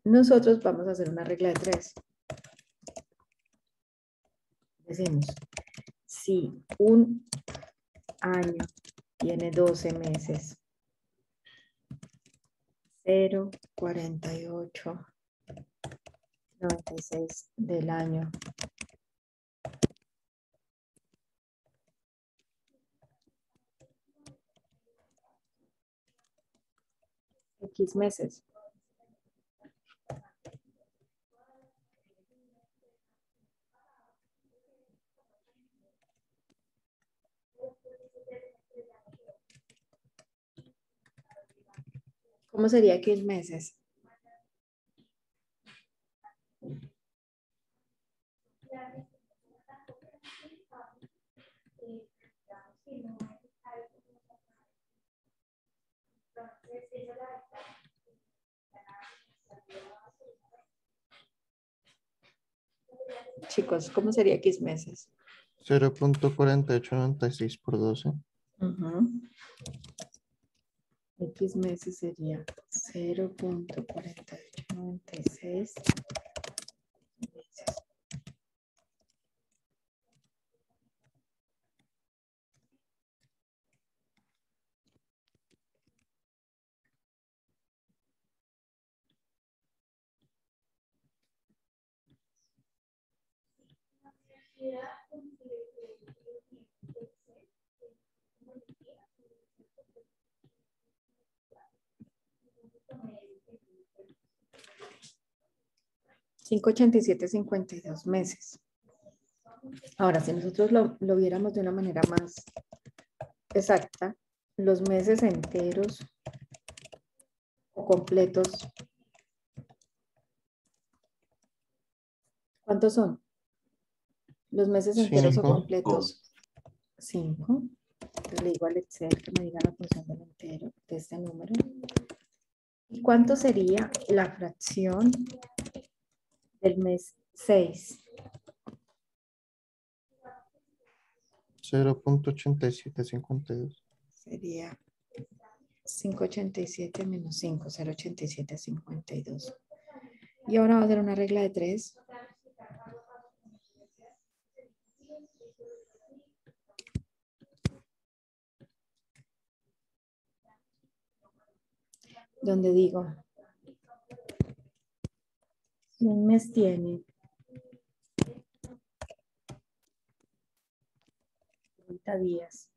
nosotros vamos a hacer una regla de 3. Decimos, si un año tiene 12 meses, 0.4896 del año X meses. ¿Cómo sería X meses? Chicos, ¿cómo sería X meses? 0.4896 por 12. X meses sería 0.4896 meses. $587.52 meses. Ahora, si nosotros lo viéramos de una manera más exacta, los meses enteros o completos, ¿cuántos son? Los meses enteros o 5. completos, 5. Entonces le digo al Excel que me diga la función del entero de este número. ¿Y cuánto sería la fracción del mes 6? 0.8752. Sería 587 menos 5, 0.8752. Y ahora va a hacer una regla de 3. Donde digo, si un mes tiene 30 días,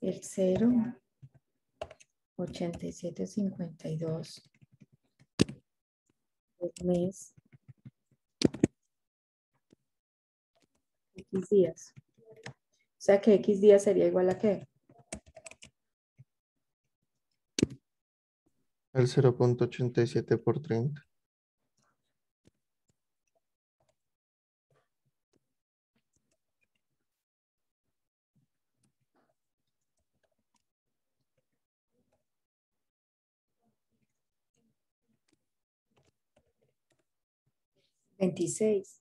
el 0.8752 del mes, X días. O sea que X días sería igual a ¿qué? El 0.87 por 30. $26.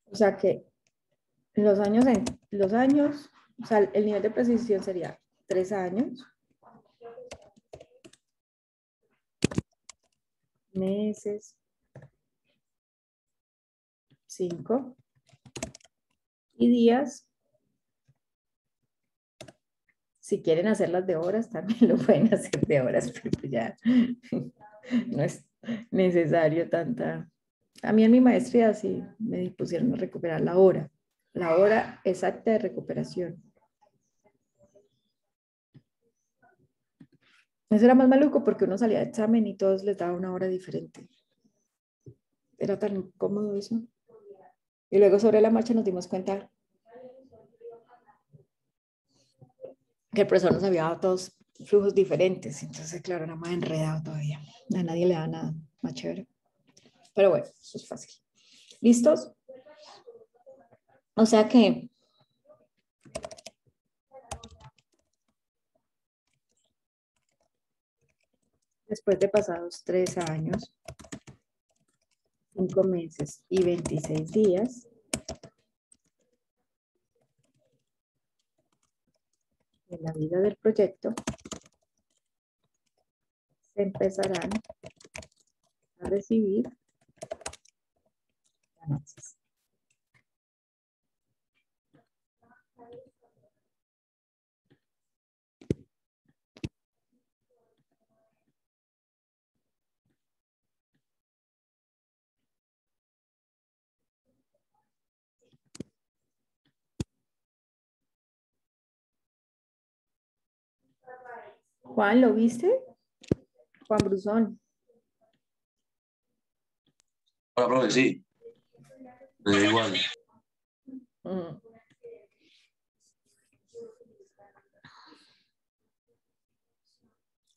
O sea que los años, o sea, el nivel de precisión sería 3 años, meses, 5 y días. Si quieren hacerlas de horas, también lo pueden hacer de horas, pero pues ya no es necesario tanta. A mí en mi maestría sí me dispusieron a recuperar la hora exacta de recuperación. Eso era más maluco porque uno salía de examen y todos les daba una hora diferente. Era tan incómodo eso. Y luego sobre la marcha nos dimos cuenta que el profesor nos había dado todos flujos diferentes. Entonces, claro, era más enredado todavía. A nadie le da nada más chévere. Pero bueno, eso es fácil. ¿Listos? O sea que después de pasados 3 años, 5 meses y 26 días, en la vida del proyecto, se empezarán a recibir ganancias. Juan, ¿lo viste? Juan Brusón. Hola, profe, sí. Me da igual.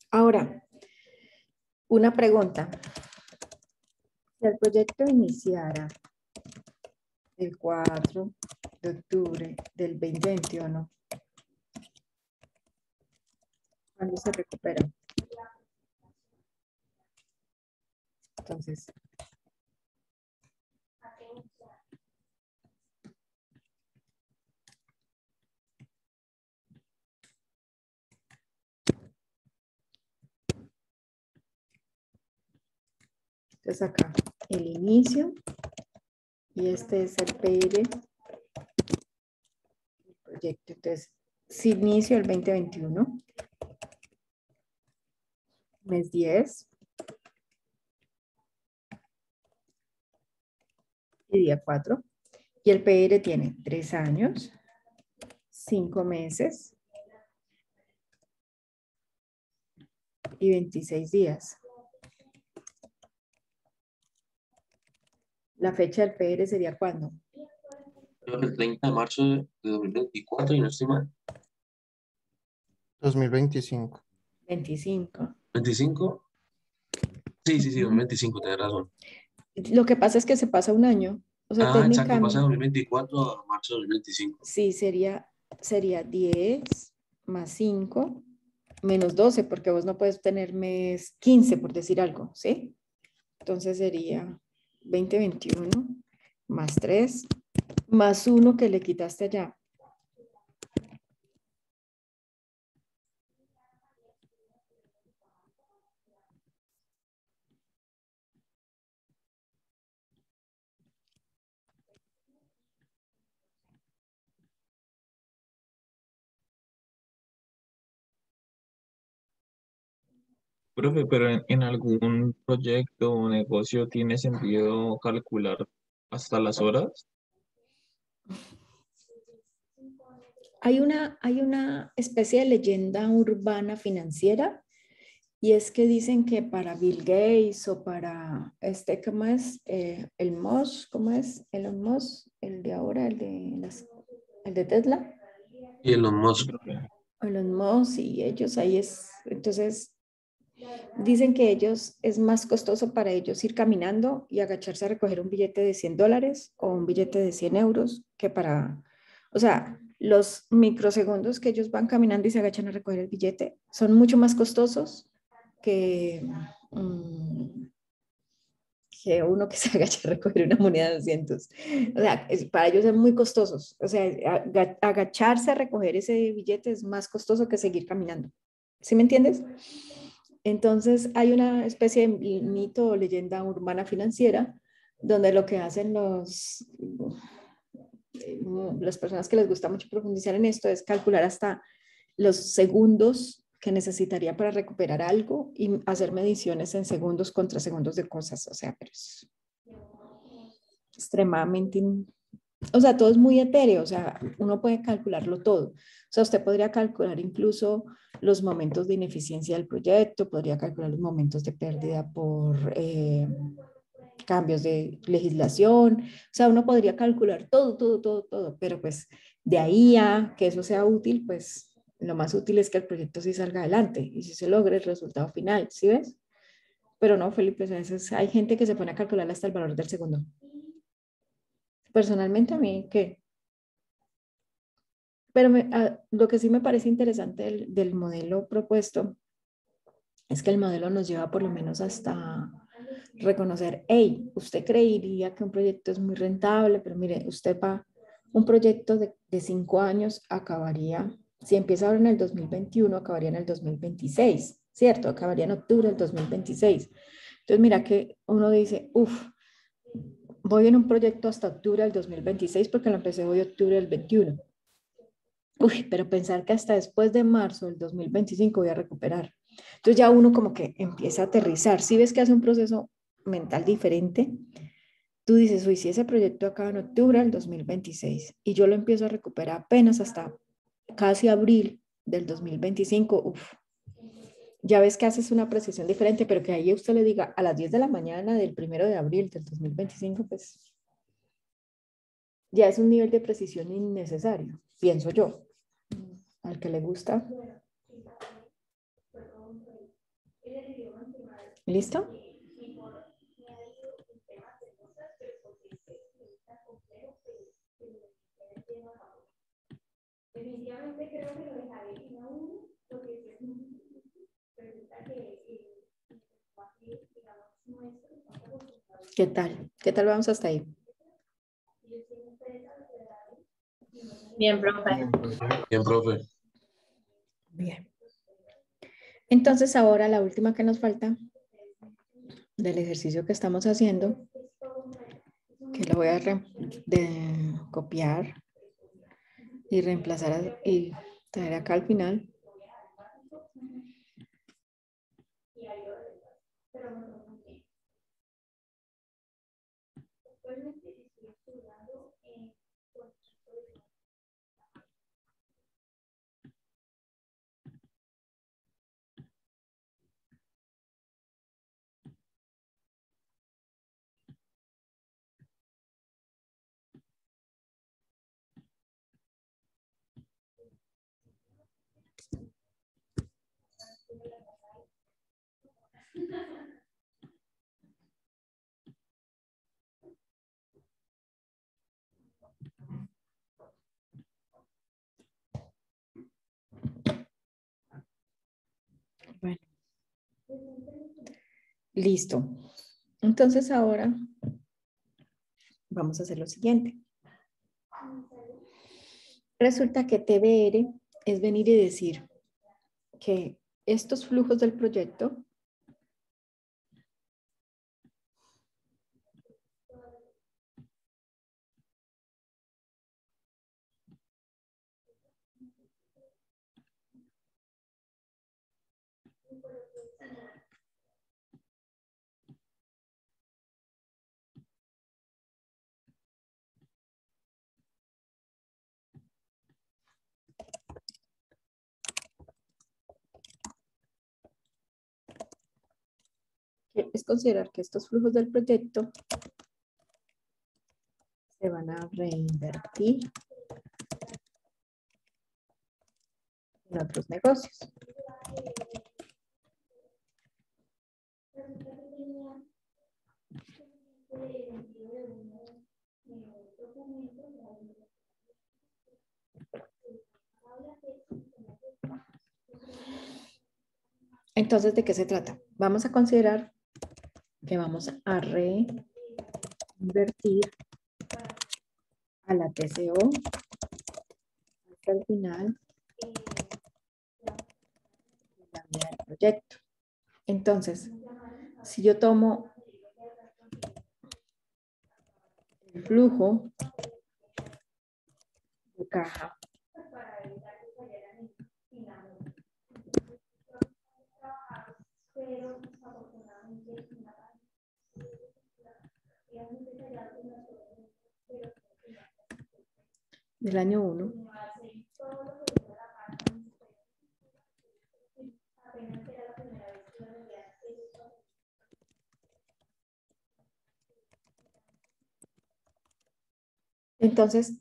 Ahora, una pregunta. Si el proyecto iniciara el 4 de octubre del 2021, ¿cuándo se recupera? Entonces, acá el inicio y este es el PR del proyecto. Entonces, si inicio el 2021, mes 10 y día 4, y el PR tiene 3 años, 5 meses y 26 días. La fecha del PR sería ¿cuándo? Creo que el 30 de marzo de 2024, y no estoy mal. 2025. 25. ¿25? Sí, 2025, tenés razón. Lo que pasa es que se pasa un año. O sea, Ah, exacto, pasa de técnicamente, 2024 a marzo de 2025. sí, sería 10 más 5 menos 12, porque vos no puedes tener mes 15, por decir algo, ¿sí? Entonces sería 2021 más 3 más 1 que le quitaste allá. Profe, pero en algún proyecto o negocio tiene sentido calcular hasta las horas. Hay una especie de leyenda urbana financiera Y es que dicen que para Bill Gates o para ¿cómo es? El Musk, ¿cómo es? Elon Musk, el de ahora, el de Tesla. Y Elon Musk. Elon Musk y ellos ahí es, entonces dicen que ellos es más costoso para ellos ir caminando y agacharse a recoger un billete de $100 o un billete de 100 euros que para, o sea, los microsegundos que ellos van caminando y se agachan a recoger el billete son mucho más costosos que, que uno que se agacha a recoger una moneda de 200. O sea, para ellos es muy costosos. O sea, agacharse a recoger ese billete es más costoso que seguir caminando. ¿Sí me entiendes? Entonces hay una especie de mito o leyenda urbana financiera donde lo que hacen las personas que les gusta mucho profundizar en esto es calcular hasta los segundos que necesitaría para recuperar algo y hacer mediciones en segundos contra segundos de cosas. O sea, pero es extremadamente, o sea, todo es muy etéreo, o sea, uno puede calcularlo todo. O sea, usted podría calcular incluso los momentos de ineficiencia del proyecto, podría calcular los momentos de pérdida por cambios de legislación, o sea, uno podría calcular todo, todo, todo, todo, pero pues de ahí a que eso sea útil, pues lo más útil es que el proyecto sí salga adelante y si se logre el resultado final, ¿sí ves? Pero no, Felipe, a veces hay gente que se pone a calcular hasta el valor del segundo. Personalmente a mí, ¿qué? Pero lo que sí me parece interesante del modelo propuesto es que el modelo nos lleva por lo menos hasta reconocer, hey, usted creería que un proyecto es muy rentable, pero mire, usted va, un proyecto de 5 años acabaría, si empieza ahora en el 2021, acabaría en el 2026, ¿cierto? Acabaría en octubre del 2026. Entonces, mira que uno dice, uff, voy en un proyecto hasta octubre del 2026 porque lo empecé hoy octubre del 21. Uy, pero pensar que hasta después de marzo del 2025 voy a recuperar. Entonces ya uno como que empieza a aterrizar. Si ves que hace un proceso mental diferente, tú dices, uy, si ese proyecto acaba en octubre del 2026 y yo lo empiezo a recuperar apenas hasta casi abril del 2025, uf, ya ves que haces una precisión diferente, pero que ahí usted le diga a las 10 de la mañana del 1 de abril del 2025, pues ya es un nivel de precisión innecesario, pienso yo. Al que le gusta. ¿Listo? ¿Qué tal? ¿Qué tal vamos hasta ahí? Bien, profe. Bien, profe. Bien. Entonces ahora la última que nos falta del ejercicio que estamos haciendo, que lo voy a copiar y reemplazar y traer acá al final. Bueno, listo. Entonces ahora vamos a hacer lo siguiente. Resulta que TBR es venir y decir que estos flujos del proyecto que es considerar que estos flujos del proyecto se van a reinvertir en otros negocios. Entonces, ¿de qué se trata? Vamos a considerar que vamos a reinvertir a la TCO hasta el final de la vida del proyecto. Entonces, si yo tomo el flujo de caja del año 1, entonces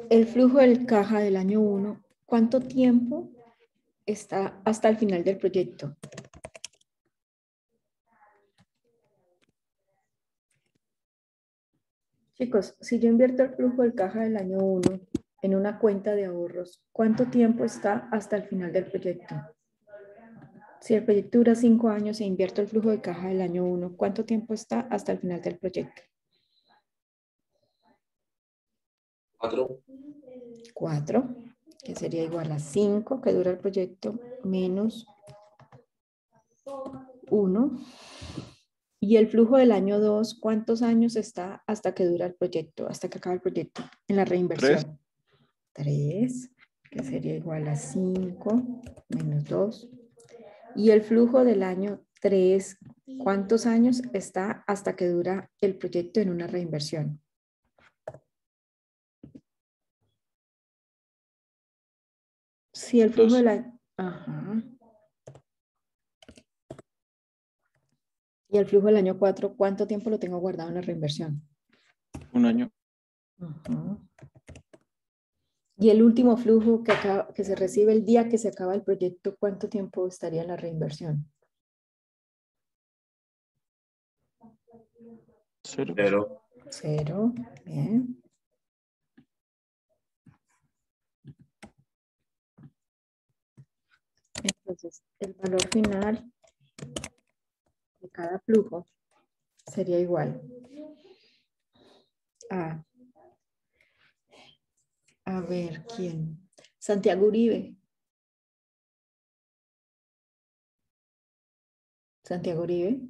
el flujo del caja del año 1, ¿cuánto tiempo está hasta el final del proyecto? Chicos, si yo invierto el flujo del caja del año 1 en una cuenta de ahorros, ¿cuánto tiempo está hasta el final del proyecto? Si el proyecto dura 5 años e invierto el flujo de caja del año 1, ¿cuánto tiempo está hasta el final del proyecto? 4. 4, que sería igual a 5, que dura el proyecto, menos 1. Y el flujo del año 2, ¿cuántos años está hasta que dura el proyecto, hasta que acaba el proyecto en la reinversión? 3, que sería igual a 5 menos 2. Y el flujo del año 3, ¿cuántos años está hasta que dura el proyecto en una reinversión? Si el flujo del año... Ajá. Y el flujo del año 4, ¿cuánto tiempo lo tengo guardado en la reinversión? 1 año. Ajá. Y el último flujo que se recibe el día que se acaba el proyecto, ¿cuánto tiempo estaría en la reinversión? 0. 0, bien. Entonces, el valor final de cada flujo sería igual a ver, ¿quién? Santiago Uribe. Santiago Uribe.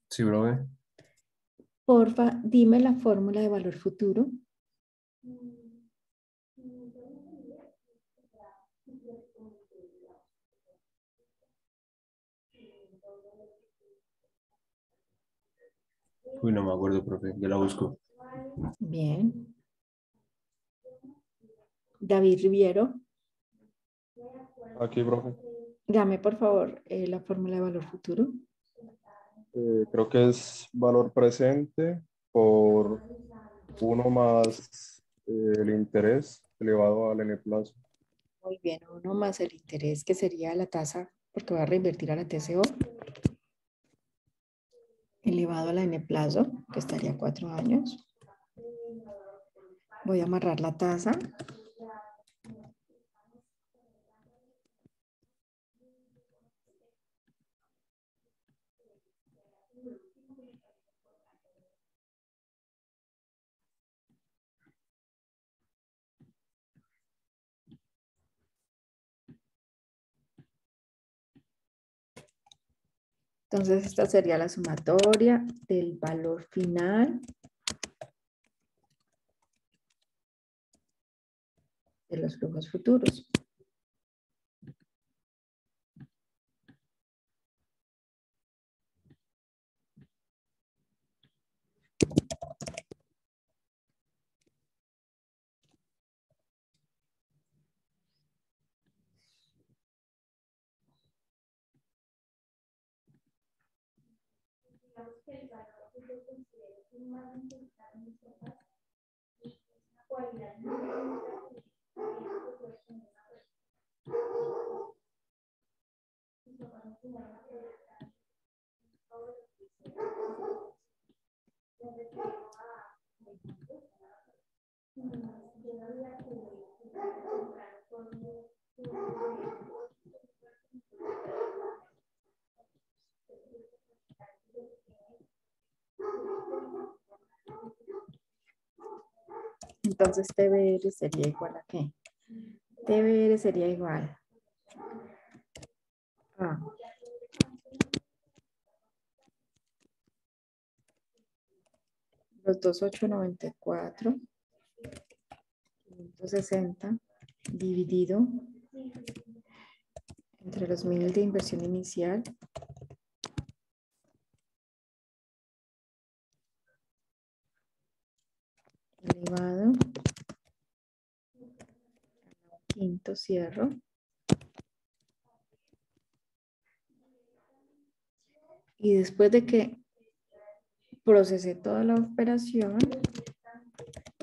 Sí, profe. Porfa, dime la fórmula de valor futuro. Uy, no me acuerdo, profe. Ya la busco. Bien. David Riviero. Aquí, profe. Dame, por favor, la fórmula de valor futuro. Creo que es valor presente por 1 más el interés elevado al n plazo. Muy bien, 1 más el interés, que sería la tasa, porque voy a reinvertir a la TCO, elevado a la n plazo, que estaría 4 años. Voy a amarrar la tasa. Entonces, esta sería la sumatoria del valor final de los flujos futuros. Entonces TBR sería igual a ¿qué? TBR sería igual a los 2.894 560 dividido entre los 1000 de inversión inicial elevado a quinto cierro y después de que procesé toda la operación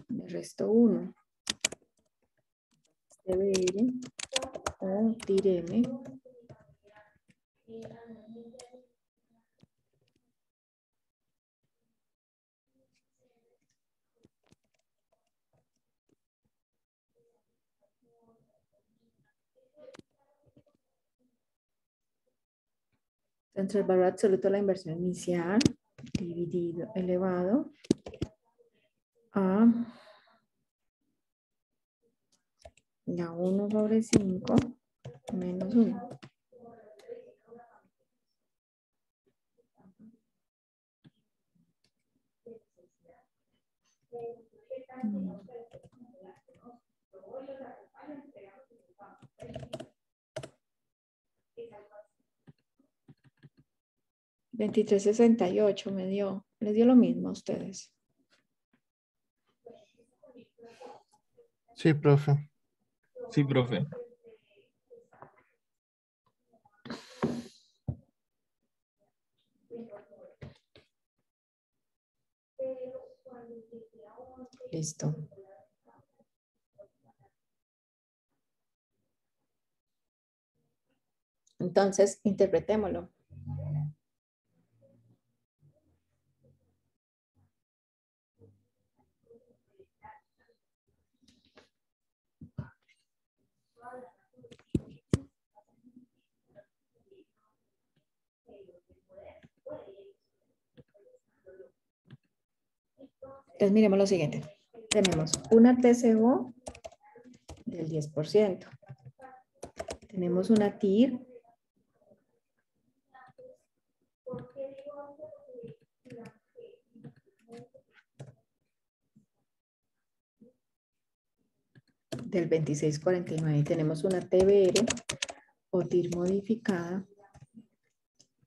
me resto 1 TBR o TIR-M entre el valor absoluto de la inversión inicial dividido, elevado a la 1 sobre 5 menos 1. $23.68 me dio. ¿Les dio lo mismo a ustedes? Sí, profe. Sí, profe. Listo. Entonces, interpretémoslo. Entonces, miremos lo siguiente. Tenemos una TCO del 10%. Tenemos una TIR del 26.49 y tenemos una TBR o TIR modificada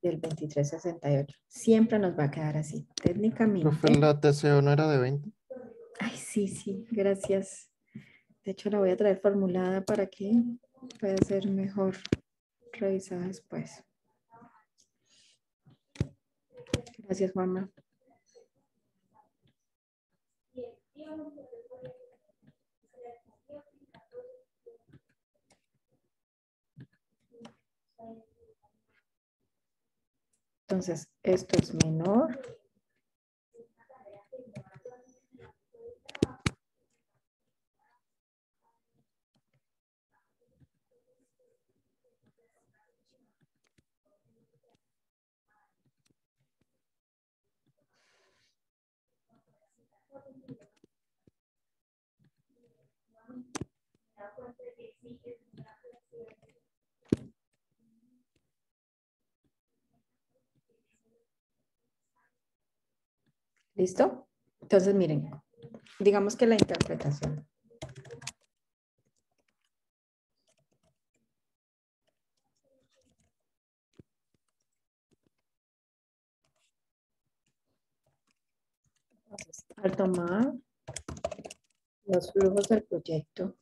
del 23.68. Siempre nos va a quedar así. Técnicamente. Profe, la TCO no era de 20. Ay, sí, gracias. De hecho, la voy a traer formulada para que pueda ser mejor revisada después. Gracias, Juanma. Entonces, esto es menor. ¿Listo? Entonces, miren, digamos que la interpretación. Entonces, al tomar los flujos del proyecto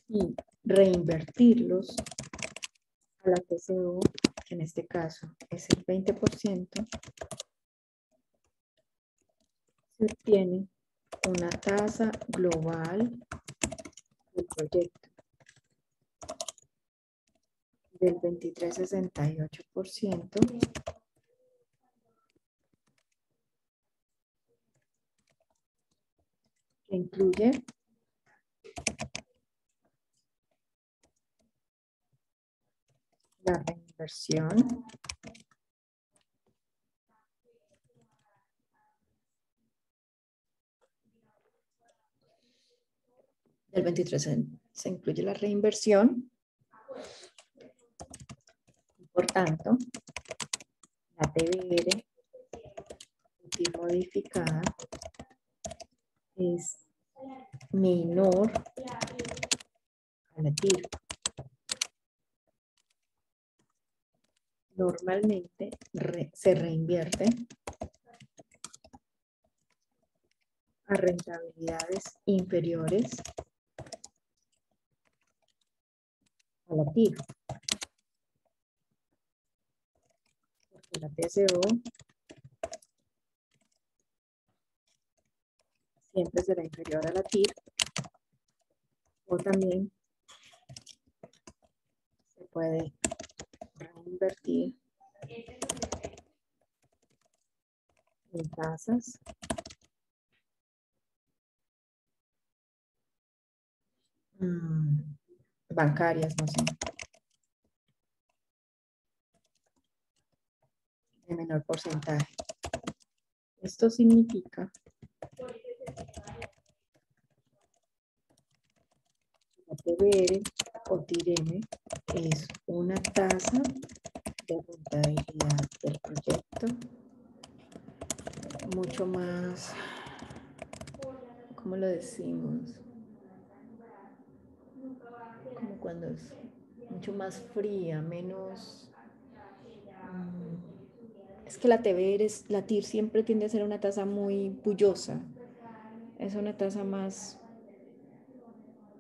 y reinvertirlos a la TCO, que en este caso es el 20%, se obtiene una tasa global del proyecto del 23,68%, que incluye la reinversión, del 23 se incluye la reinversión. Por tanto, la TBR modificada es menor a la TIR. Normalmente se reinvierte a rentabilidades inferiores a la TIR. Porque la TCO siempre será inferior a la TIR, o también se puede reinvertir en tasas bancarias, no sé, de menor porcentaje. Esto significa que la TBR o TIR-M es una tasa de rentabilidad del proyecto mucho más, ¿cómo lo decimos? Como cuando es mucho más fría, menos... Es que la TBR, la TIR siempre tiende a ser una tasa muy bullosa. Es una tasa más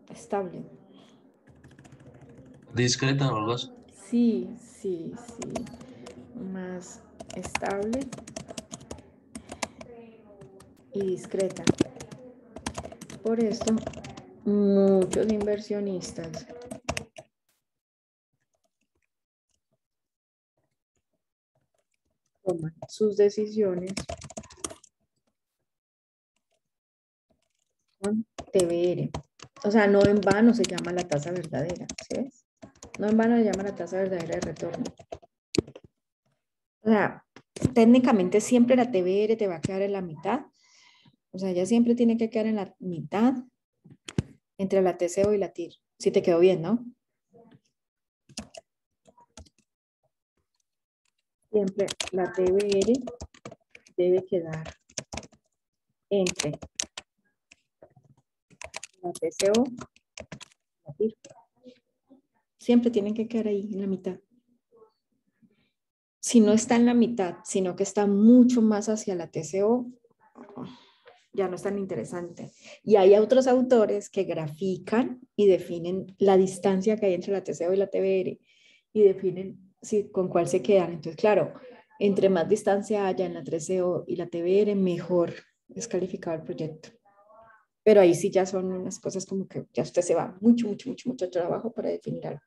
estable. Discreta o algo así. Sí, sí, sí. Más estable y discreta. Por esto, muchos inversionistas toman sus decisiones con TBR. O sea, no en vano se llama la tasa verdadera, ¿sí ves? No en vano se llama la tasa verdadera de retorno. O sea, técnicamente siempre la TBR te va a quedar en la mitad. O sea, ella siempre tiene que quedar en la mitad entre la TCO y la TIR. Si te quedó bien, ¿no? Siempre la TBR debe quedar entre la TCO y la TIR. Siempre tienen que quedar ahí en la mitad. Si no está en la mitad, sino que está mucho más hacia la TCO, ya no es tan interesante. Y hay otros autores que grafican y definen la distancia que hay entre la TCO y la TBR y definen con cuál se quedan. Entonces, claro, entre más distancia haya en la TCO y la TBR, mejor es calificado el proyecto. Pero ahí sí ya son unas cosas como que ya usted se va mucho trabajo para definir algo.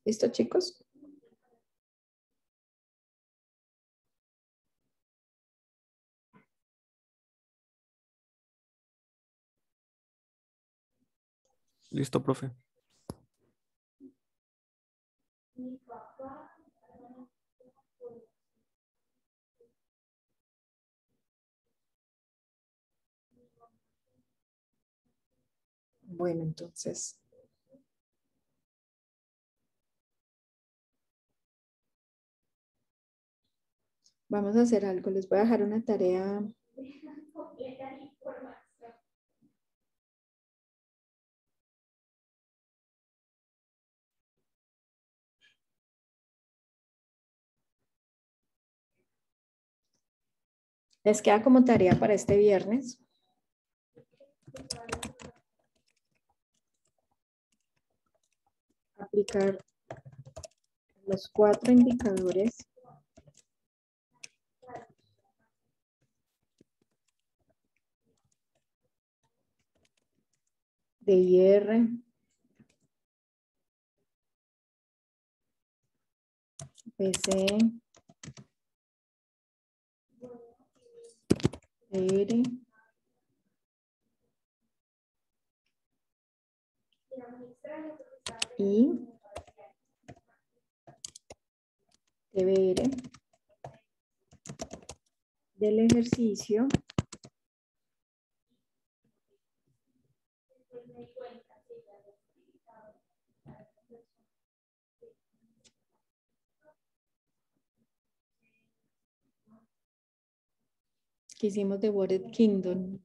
¿Listo, chicos? Listo, profe. Bueno, entonces, vamos a hacer algo. Les voy a dejar una tarea Les queda como tarea para este viernes aplicar los 4 indicadores de IR, PCE, TR y TBR del ejercicio que hicimos de Worded Kingdom.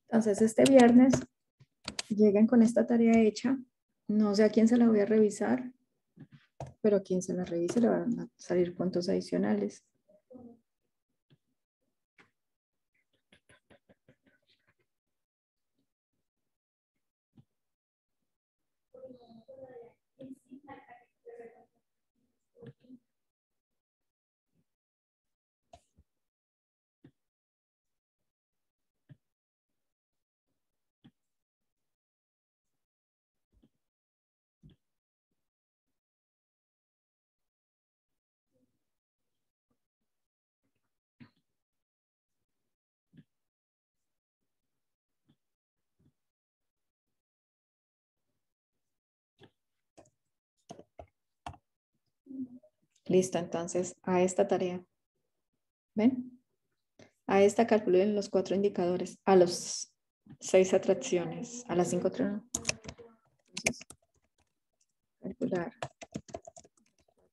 Entonces, este viernes lleguen con esta tarea hecha. No sé a quién se la voy a revisar, pero a quien se la revise le van a salir puntos adicionales. Listo, entonces, a esta tarea. ¿Ven? A esta calculen los 4 indicadores, a los 6 atracciones, a las 5 atracciones. Entonces, calcular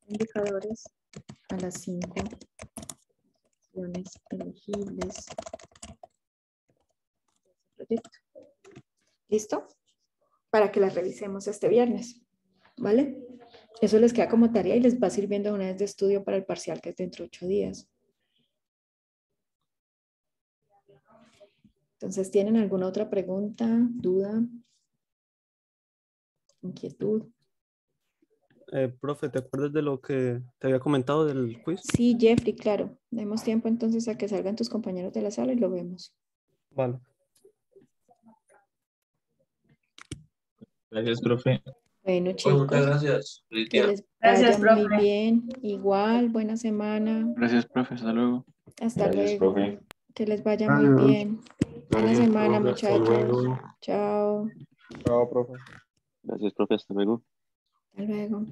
indicadores a las 5 atracciones elegibles. Proyecto. ¿Listo? Para que las revisemos este viernes. ¿Vale? Eso les queda como tarea y les va sirviendo una vez de estudio para el parcial que es dentro de 8 días. Entonces, ¿tienen alguna otra pregunta, duda, inquietud? Profe, ¿te acuerdas de lo que te había comentado del quiz? Sí, Jeffrey, claro. Demos tiempo entonces a que salgan tus compañeros de la sala y lo vemos. Vale. Gracias, profe. Bueno, Bueno, muchas chicos, gracias. Feliz que día. les Gracias, vaya muy profe. bien. Igual, buena semana. Gracias, profe. Hasta luego. Hasta Gracias, luego. profe. Que les vaya muy Adiós. bien. Buena Gracias, semana, profe. Hasta muchachos. luego. Chao. Chao, profe. Gracias, profe. Hasta luego. Hasta luego.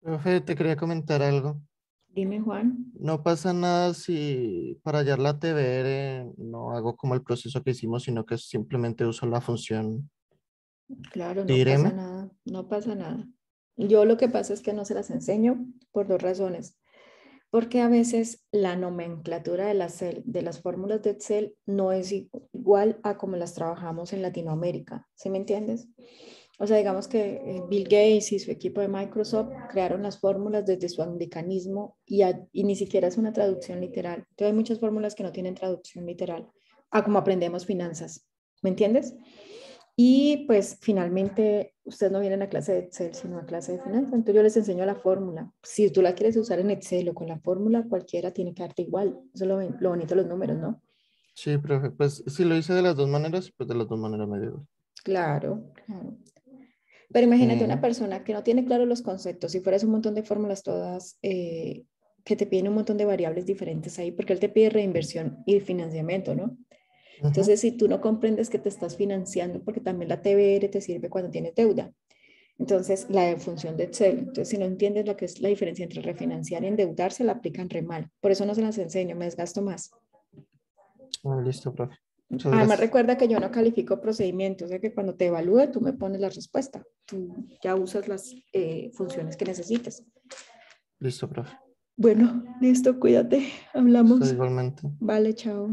Profe, te quería comentar algo. Dime, Juan. No pasa nada si para hallar la TBR no hago como el proceso que hicimos, sino que simplemente uso la función Claro, no pasa tireme. nada. No pasa nada. Yo lo que pasa es que no se las enseño por 2 razones. Porque a veces la nomenclatura de las fórmulas de Excel no es igual a como las trabajamos en Latinoamérica. ¿Sí me entiendes? O sea, digamos que Bill Gates y su equipo de Microsoft crearon las fórmulas desde su anglicanismo y ni siquiera es una traducción literal. Entonces hay muchas fórmulas que no tienen traducción literal a como aprendemos finanzas. ¿Me entiendes? Y pues finalmente ustedes no vienen a clase de Excel, sino a clase de finanzas. Entonces yo les enseño la fórmula. Si tú la quieres usar en Excel o con la fórmula, cualquiera tiene que darte igual. Eso es lo bonito de los números, ¿no? Sí, profe, pues si lo hice de las dos maneras, pues de las dos maneras me dio. Claro, claro. Pero imagínate una persona que no tiene claro los conceptos, si fueras un montón de fórmulas todas, que te piden un montón de variables diferentes ahí, porque él te pide reinversión y financiamiento, ¿no? Entonces, si tú no comprendes que te estás financiando, porque también la TBR te sirve cuando tienes deuda. Entonces, la función de Excel. Entonces, si no entiendes lo que es la diferencia entre refinanciar y endeudarse, la aplican re mal. Por eso no se las enseño, me desgasto más. Listo, profe. Muchas Además, gracias. recuerda que yo no califico procedimientos, o sea que cuando te evalúe, tú me pones la respuesta. Tú ya usas las funciones que necesites. Listo, profe. Bueno, listo, cuídate. Hablamos. Igualmente. Vale, chao.